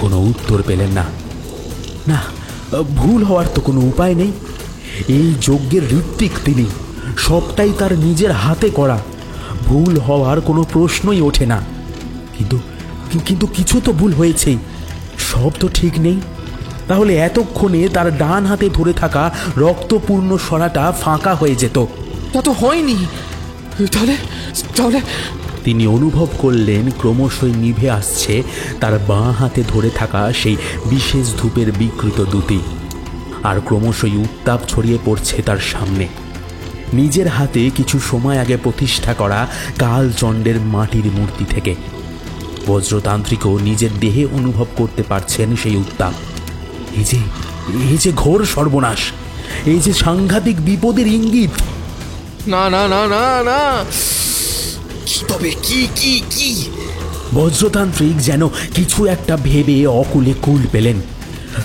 Speaker 2: কোনো উত্তর পেলেন না। না, ভুল হওয়ার তো কোনো উপায় নেই। এই যজ্ঞের ঋত্বিক তিনি, সবটাই তার নিজের হাতে করা। ভুল হওয়ার কোনো প্রশ্নই ওঠে না। কিন্তু কিছু তো ভুল হয়েছেই, সব তো ঠিক নেই। তাহলে এতক্ষণে তার ডান হাতে ধরে থাকা রক্তপূর্ণ সরাটা ফাঁকা হয়ে যেত।
Speaker 3: তা তো হয়নি। তাহলে
Speaker 2: তিনি অনুভব করলেন ক্রমশই নিভে আসছে তার বাঁ হাতে ধরে থাকা সেই বিশেষ ধূপের বিকৃত দ্যুতি, আর ক্রমশই উত্তাপ ছড়িয়ে পড়ছে তার সামনে। নিজের হাতে কিছু সময় আগে প্রতিষ্ঠা করা কালচণ্ডের মাটির মূর্তি থেকে বজ্রতান্ত্রিকও নিজের দেহে অনুভব করতে পারছেন সেই উত্তাপ। এই যে ঘোর সর্বনাশ, এই যে সাংঘাতিক বিপদের ইঙ্গিত।
Speaker 3: না না না না না, কি তবে কি?
Speaker 2: বজ্রতান্ত্রিক যেন কিছু একটা ভেবে অকুলে কুল পেলেন।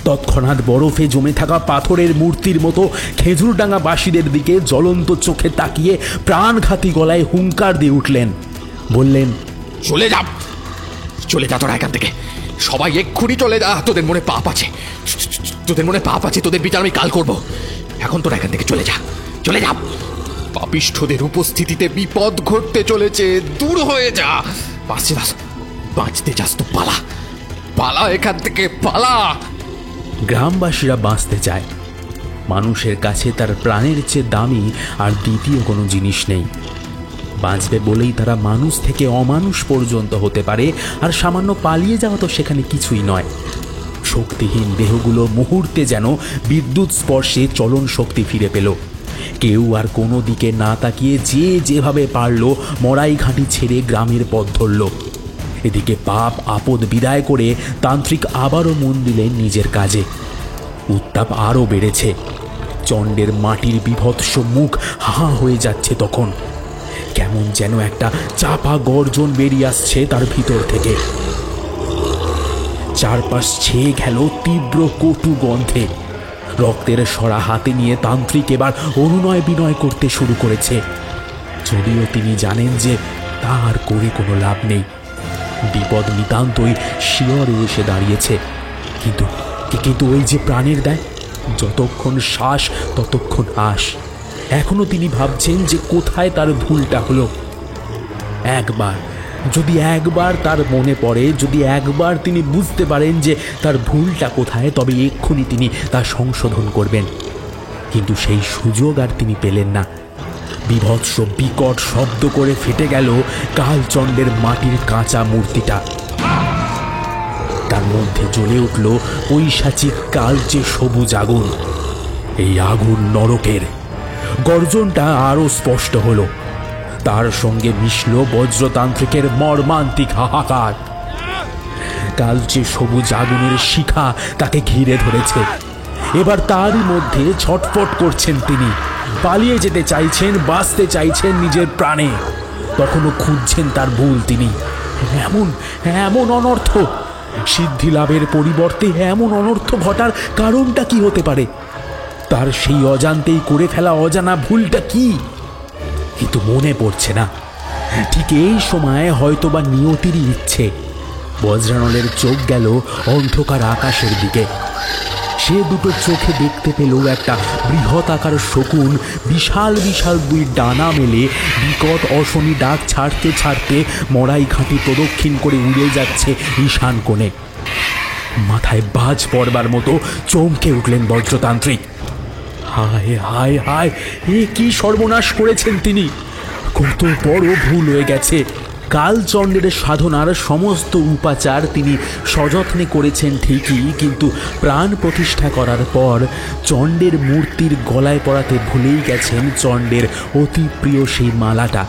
Speaker 2: তৎক্ষণাৎ বরফে জমে থাকা পাথরের মূর্তির মতো খেজুরডাঙ্গা বাসীদের দিকে জ্বলন্ত চোখে তাকিয়ে প্রাণঘাতী গলায় হুঙ্কার দিয়ে উঠলেন। বললেন,
Speaker 3: চলে যা তোরা এখান থেকে, সবাই এক্ষুনি চলে যা। তোদের মনে পাপ আছে, তোদের বিচার আমি কাল করব। এখন তোরা এখান থেকে চলে যা। পাপিষ্ঠদের উপস্থিতিতে বিপদ ঘটতে চলেছে, দূর হয়ে যা। বাঁচতে চাস তো পালা এখান থেকে, পালা।
Speaker 2: গ্রামবাসীরা বাঁচতে চায়। মানুষের কাছে তার প্রাণের চেয়ে দামি আর দ্বিতীয় কোনো জিনিস নেই। বাঁচবে বলেই তারা মানুষ থেকে অমানুষ পর্যন্ত হতে পারে, আর সামান্য পালিয়ে যাওয়া তো সেখানে কিছুই নয়। শক্তিহীন দেহগুলো মুহূর্তে যেন বিদ্যুৎ স্পর্শে চলন শক্তি ফিরে পেল। কেউ আর কোনো দিকে না তাকিয়ে যে যেভাবে পারল মরাই ঘাঁটি ছেড়ে গ্রামের পথ ধরল। এদিকে পাপ আপদ বিদায় করে তান্ত্রিক আবারও মন দিলেন নিজের কাজে। উত্তাপ আরও বেড়েছে। চণ্ডের মাটির বিভৎস মুখ হা হয়ে যাচ্ছে তখন। কেমন যেন একটা চাপা গর্জন বেরিয়ে আসছে তার ভিতর থেকে। চারপাশ ছেয়ে গেল তীব্র কটু গন্ধে। রক্তের সরা হাতে নিয়ে তান্ত্রিক এবার অনুনয় বিনয় করতে শুরু করেছে, যদিও তিনি জানেন যে তার করে কোনো লাভ নেই। বিপদ নিতান্তই শিয়রে এসে দাঁড়িয়েছে। কিন্তু ওই যে প্রাণের দায়, যতক্ষণ শ্বাস ততক্ষণ আশ। এখনো তিনি ভাবছেন যে কোথায় তার ভুলটা হলো। যদি একবার তার মনে পড়ে, যদি একবার তিনি বুঝতে পারেন যে তার ভুলটা কোথায়, তবে এক্ষুনি তিনি তা সংশোধন করবেন। কিন্তু সেই সুযোগ আর তিনি পেলেন না। বিভৎস বিকট শব্দ করে ফেটে গেল কালচণ্ডের মাটির কাঁচা মূর্তিটা। তার মধ্যে জ্বলে উঠল পৈশাচিক কালচে সবুজ আগুন। এই আগুন নরকের। গর্জনটা আরো স্পষ্ট হলো। তার সঙ্গে মিশল বজ্রতান্ত্রিকের মর্মান্তিক হাহাকার। কালচে সবুজ আগুনের শিখা তাকে ঘিরে ধরেছে। এবার তারই মধ্যে ছটফট করছেন তিনি। পালিয়ে যেতে চাইছেন, বাঁচতে চাইছেন নিজের প্রাণে। তখনও খুঁজছেন তার ভুল তিনি। এমন অনর্থ, সিদ্ধি লাভের পরিবর্তে এমন অনর্থ ঘটার কারণটা কি হতে পারে? তার সেই অজান্তেই করে ফেলা অজানা ভুলটা কি? কিন্তু মনে পড়ছে না। ঠিক এই সময় হয়তোবা নিয়তিরই ইচ্ছে। বজ্রানলের চোখ গেল অন্ধকার আকাশের দিকে। সে দুটো চোখে দেখতে পেল একটা বৃহৎ আকার শকুন বিশাল বিশাল দুই ডানা মেলে বিকট অশনি ডাক ছাড়তে ছাড়তে মড়াই ঘাঁটি প্রদক্ষিণ করে উড়ে যাচ্ছে ঈশান কোণে। মাথায় বাজ পড়বার মতো চমকে উঠলেন বজ্রতান্ত্রিক। হায় হায় হায়, এ কি সর্বনাশ করেছেন তিনি! কত বড় ভুল হয়ে গেছে। কালচণ্ডের সাধনার সমস্ত উপাচার তিনি সযত্নে করেছেন ঠিকই, কিন্তু প্রাণ প্রতিষ্ঠা করার পর চণ্ডের মূর্তির গলায় পরাতে ভুলেই গেছেন চণ্ডের অতি প্রিয় সেই মালাটা।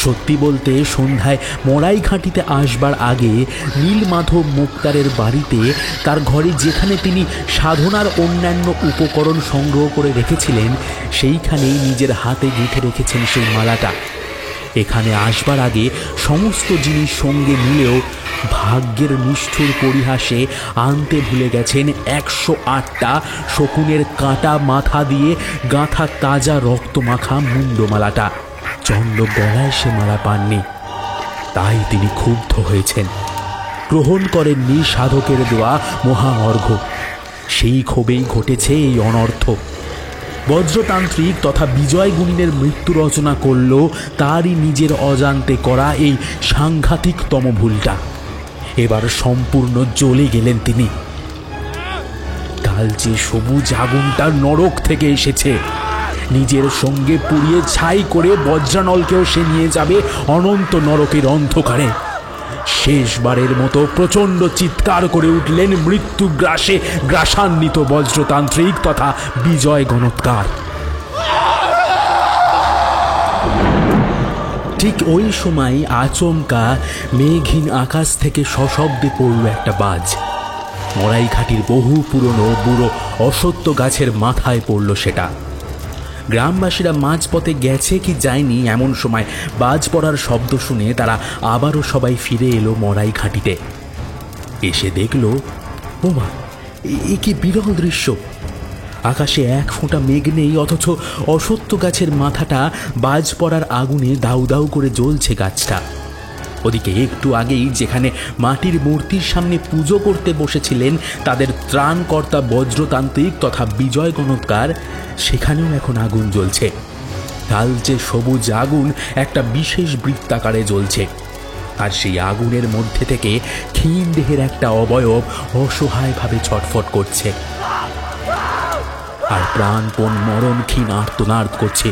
Speaker 2: সত্যি বলতে সন্ধ্যায় মড়াই ঘাঁটিতে আসবার আগে নীলমাধব মুক্তারের বাড়িতে, তার ঘরে যেখানে তিনি সাধনার অন্যান্য উপকরণ সংগ্রহ করে রেখেছিলেন, সেইখানেই নিজের হাতে গেঁথে রেখেছেন সেই মালাটা। এখানে আসবার আগে সমস্ত জিনিস সঙ্গে নিলেও ভাগ্যের নিষ্ঠুর পরিহাসে আনতে ভুলে গেছেন 108টা শকুনের কাটা মাথা দিয়ে গাঁথা তাজা রক্তমাখা মুন্ডমালাটা। চণ্ড গলায় সে মালা পাননি, তাই তিনি ক্ষুব্ধ হয়েছেন। গ্রহণ করেননি সাধকের দেওয়া মহা অর্ঘ্য। সেই ক্ষোভেই ঘটেছে এই অনর্থ। বজ্রতান্ত্রিক তথা বিজয় গুণিনের মৃত্যু রচনা করল তারই নিজের অজান্তে করা এই সাংঘাতিকতম ভুলটা। এবার সম্পূর্ণ জ্বলে গেলেন তিনি। কালচে সবুজ আগুনটা নরক থেকে এসেছে। নিজের সঙ্গে পুড়িয়ে ছাই করে বজ্রানলকেও সে নিয়ে যাবে অনন্ত নরকের অন্ধকারে। শেষবারের মতো প্রচণ্ড চিৎকার করে উঠলেন মৃত্যু গ্রাসে গ্রাসান্বিত বজ্রতান্ত্রিক তথা বিজয় গণৎকার। ঠিক ওই সময় আচমকা মেঘহীন আকাশ থেকে সশব্দে পড়ল একটা বাজ। মড়াই ঘাটির বহু পুরনো বুড়ো অসত্য গাছের মাথায় পড়ল সেটা। গ্রামবাসীরা মাঝপথে গেছে কি যায়নি এমন সময় বাজ পড়ার শব্দ শুনে তারা আবারও সবাই ফিরে এলো মড়াই ঘাঁটিতে। এসে দেখল, ওমা, এ কি বিরল দৃশ্য! আকাশে এক ফোঁটা মেঘ নেই, অথচ অসত্য গাছের মাথাটা বাজ পড়ার আগুনে দাউ দাউ করে জ্বলছে গাছটা। ওদিকে একটু আগেই যেখানে মাটির মূর্তির সামনে পুজো করতে বসেছিলেন তাদের ত্রাণকর্তা বজ্রতান্ত্রিক তথা বিজয় গণৎকার, সেখানেও এখন আগুন জ্বলছে। কালচে সবুজ আগুন একটা বিশেষ বৃত্তাকারে জ্বলছে, আর সেই আগুনের মধ্যে থেকে ক্ষীণ দেহের একটা অবয়ব অসহায়ভাবে ছটফট করছে আর প্রাণপণ মরণ ক্ষীণ আর্তনাদ করছে।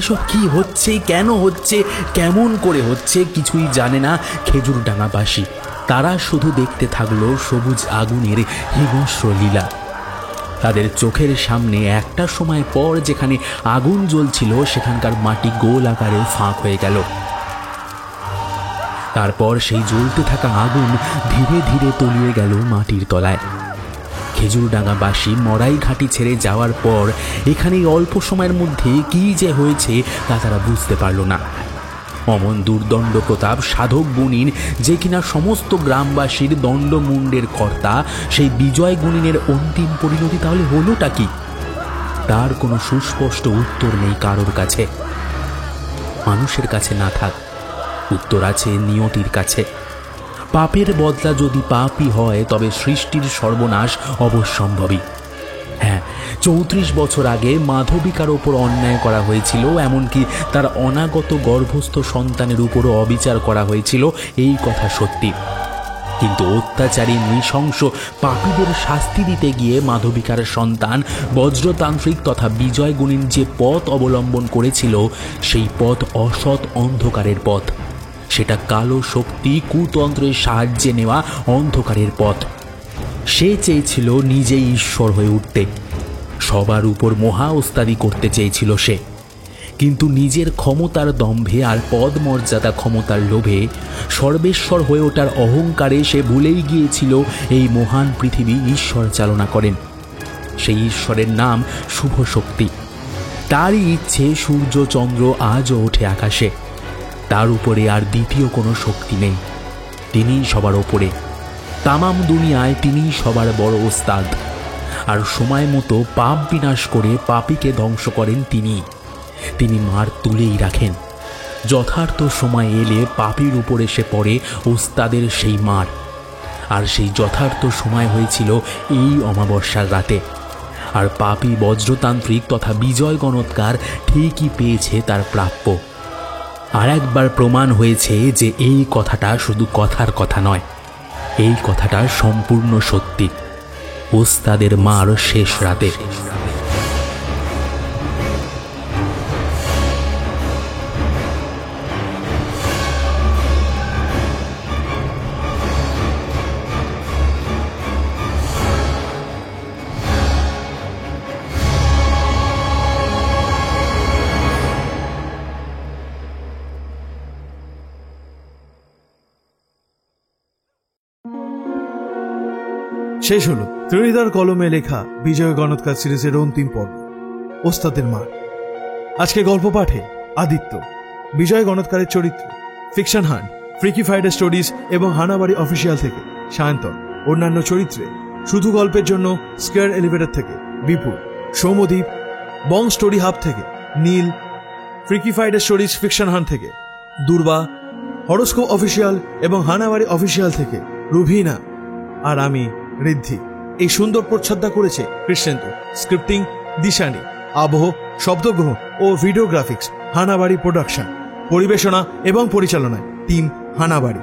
Speaker 2: এসব কি হচ্ছে, কেন হচ্ছে, কেমন করে হচ্ছে কিছুই জানে না খেজুরডাঙ্গাবাসী। তারা শুধু দেখতে থাকলো সবুজ আগুনের হিংস্র লীলা। তাদের চোখের সামনে একটা সময় পর যেখানে আগুন জ্বলছিল সেখানকার মাটি গোল আকারে ফাঁক হয়ে গেল। তারপর সেই জ্বলতে থাকা আগুন ধীরে ধীরে তলিয়ে গেল মাটির তলায়। খেজুরডাঙ্গাবাসী মড়াই ঘাঁটি ছেড়ে যাওয়ার পর এখানেই অল্প সময়ের মধ্যে কি যে হয়েছে তা তারা বুঝতে পারল না। অমন দুর্দণ্ড প্রতাপ সাধক গুণিন, যে কিনা সমস্ত গ্রামবাসীর দণ্ডমুণ্ডের কর্তা, সেই বিজয় গুণিনের অন্তিম পরিণতি তাহলে হলোটা কি? তার কোনো সুস্পষ্ট উত্তর নেই কারোর কাছে। মানুষের কাছে না থাক, উত্তর আছে নিয়তির কাছে। পাপের বদলা যদি পাপই হয় তবে সৃষ্টির সর্বনাশ অবশ্যম্ভাবী। হ্যাঁ, 34 বছর আগে মাধবিকার ওপর অন্যায় করা হয়েছিল, এমনকি তার অনাগত গর্ভস্থ সন্তানের উপরও অবিচার করা হয়েছিল, এই কথা সত্যি। কিন্তু অত্যাচারী নৃশংস পাপীদের শাস্তি দিতে গিয়ে মাধবিকার সন্তান বজ্রতান্ত্রিক তথা বিজয় গুণিন যে পথ অবলম্বন করেছিল, সেই পথ অসৎ অন্ধকারের পথ। সেটা কালো শক্তি কুতন্ত্রের সাহায্যে নেওয়া অন্ধকারের পথ। সে চেয়েছিল নিজেই ঈশ্বর হয়ে উঠতে, সবার উপর মহা ওস্তাদি করতে চেয়েছিল সে। কিন্তু নিজের ক্ষমতার দম্ভে আর পদ মর্যাদা ক্ষমতার লোভে সর্বেশ্বর হয়ে ওঠার অহংকারে সে ভুলেই গিয়েছিল এই মহান পৃথিবী ঈশ্বর চালনা করেন। সেই ঈশ্বরের নাম শুভ শক্তি। তারই ইচ্ছে সূর্য চন্দ্র আজও ওঠে আকাশে। তার উপরে আর দ্বিতীয় কোনো শক্তি নেই। তিনিই সবার ওপরে, তামাম দুনিয়ায় তিনিই সবার বড় ওস্তাদ। আর সময় মতো পাপ বিনাশ করে পাপীকে ধ্বংস করেন তিনি মার তুলেই রাখেন। যথার্থ সময় এলে পাপীর উপর এসে পড়ে ওস্তাদের সেই মার। আর সেই যথার্থ সময় হয়েছিল এই অমাবস্যার রাতে। আর পাপী বজ্রতান্ত্রিক তথা বিজয় গণৎকার ঠিকই পেয়েছে তার প্রাপ্য। আর একবার প্রমাণ হয়েছে যে এই কথাটা শুধু কথার কথা নয়, এই কথাটা সম্পূর্ণ সত্যি। ওস্তাদের মার শেষ রাতে
Speaker 1: শেষ হলো ত্রিনিদার কলমে লেখা বিজয় গণৎকার সিরিজের অন্তিম পর্ব, ওস্তাদের মার। আজকে গল্প পাঠে আদিত্য, বিজয় গণৎকারের চরিত্রে fiction hunt, freaky Friday stories এবং হানাবাড়ি অফিসিয়াল থেকে সায়ন্তন, অন্যান্য চরিত্রে শুধু গল্পের জন্য স্কয়ার এলিভেটর থেকে Bipul, Soumadeep, bong story hub থেকে Neel, freaky Friday stories fiction hunt থেকে দুর্বা, হরোস্কোপ অফিসিয়াল এবং হানাবাড়ি অফিসিয়াল থেকে রুভিনা, আর আমি ঋদ্ধি। এই সুন্দর প্রচ্ছদটা করেছে কৃষ্ণেন্দু। স্ক্রিপ্টিং দিশানি, আবহ, শব্দগ্রহণ ও ভিডিওগ্রাফিক্স হানাবাড়ি প্রোডাকশন। পরিবেশনা এবং পরিচালনায় টিম হানাবাড়ি।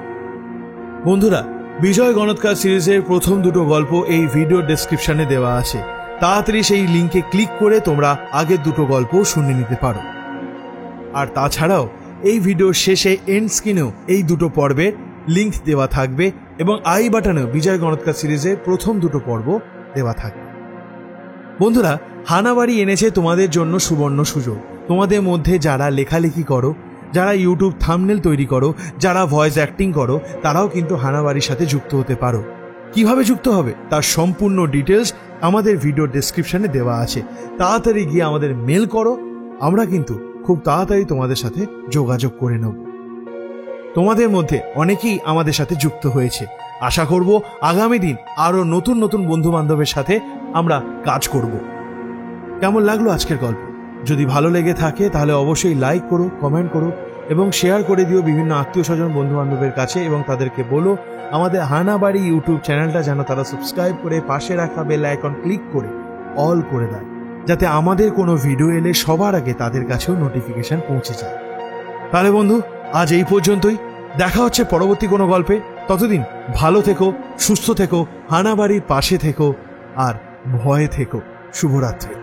Speaker 1: বন্ধুরা, বিজয় গণৎকার সিরিজের প্রথম দুটো গল্প এই ভিডিও ডেসক্রিপশনে দেওয়া আছে। তাড়াতাড়ি সেই লিঙ্কে ক্লিক করে তোমরা আগের দুটো গল্প শুনে নিতে পারো। আর তাছাড়াও এই ভিডিওর শেষে এন্ড স্ক্রিনেও এই দুটো পর্বের লিঙ্ক দেওয়া থাকবে এবং আই বাটনেও বিজয় গণৎকার সিরিজের প্রথম দুটো পর্ব দেওয়া থাকবে। বন্ধুরা, হানাবাড়ি এনেছে তোমাদের জন্য সুবর্ণ সুযোগ। তোমাদের মধ্যে যারা লেখালেখি করো, যারা ইউটিউব থাম্বনেল তৈরি করো, যারা ভয়েস অ্যাক্টিং করো, তারাও কিন্তু হানাবাড়ির সাথে যুক্ত হতে পারো। কিভাবে যুক্ত হবে তার সম্পূর্ণ ডিটেলস আমাদের ভিডিও ডেসক্রিপশনে দেওয়া আছে। তাড়াতাড়ি গিয়ে আমাদের মেল করো, আমরা কিন্তু খুব তাড়াতাড়ি তোমাদের সাথে যোগাযোগ করে নেব। তোমাদের মধ্যে অনেকেই আমাদের সাথে যুক্ত হয়েছে। আশা করব আগামী দিন আরো নতুন নতুন বন্ধু বান্ধবের সাথে আমরা কাজ করব। কেমন লাগলো আজকের গল্প? যদি ভালো লেগে থাকে তাহলে অবশ্যই লাইক করো, কমেন্ট করো এবং শেয়ার করে দিও বিভিন্ন আত্মীয় স্বজন বন্ধু বান্ধবের কাছে, এবং তাদেরকে বলো আমাদের হানাবাড়ি ইউটিউব চ্যানেলটা যেন তারা সাবস্ক্রাইব করে পাশে রাখা বেল আইকন ক্লিক করে অল করে দেয়, যাতে আমাদের কোনো ভিডিও এলে সবার আগে তাদের কাছেও নোটিফিকেশন পৌঁছে যায়। তাহলে বন্ধু, আজ এই পর্যন্তই। দেখা হচ্ছে পরবর্তী কোনো গল্পে। ততদিন ভালো থেকো, সুস্থ থেকো, হানাবাড়ির পাশে থেকো আর ভয়ে থেকো। শুভরাত্রি।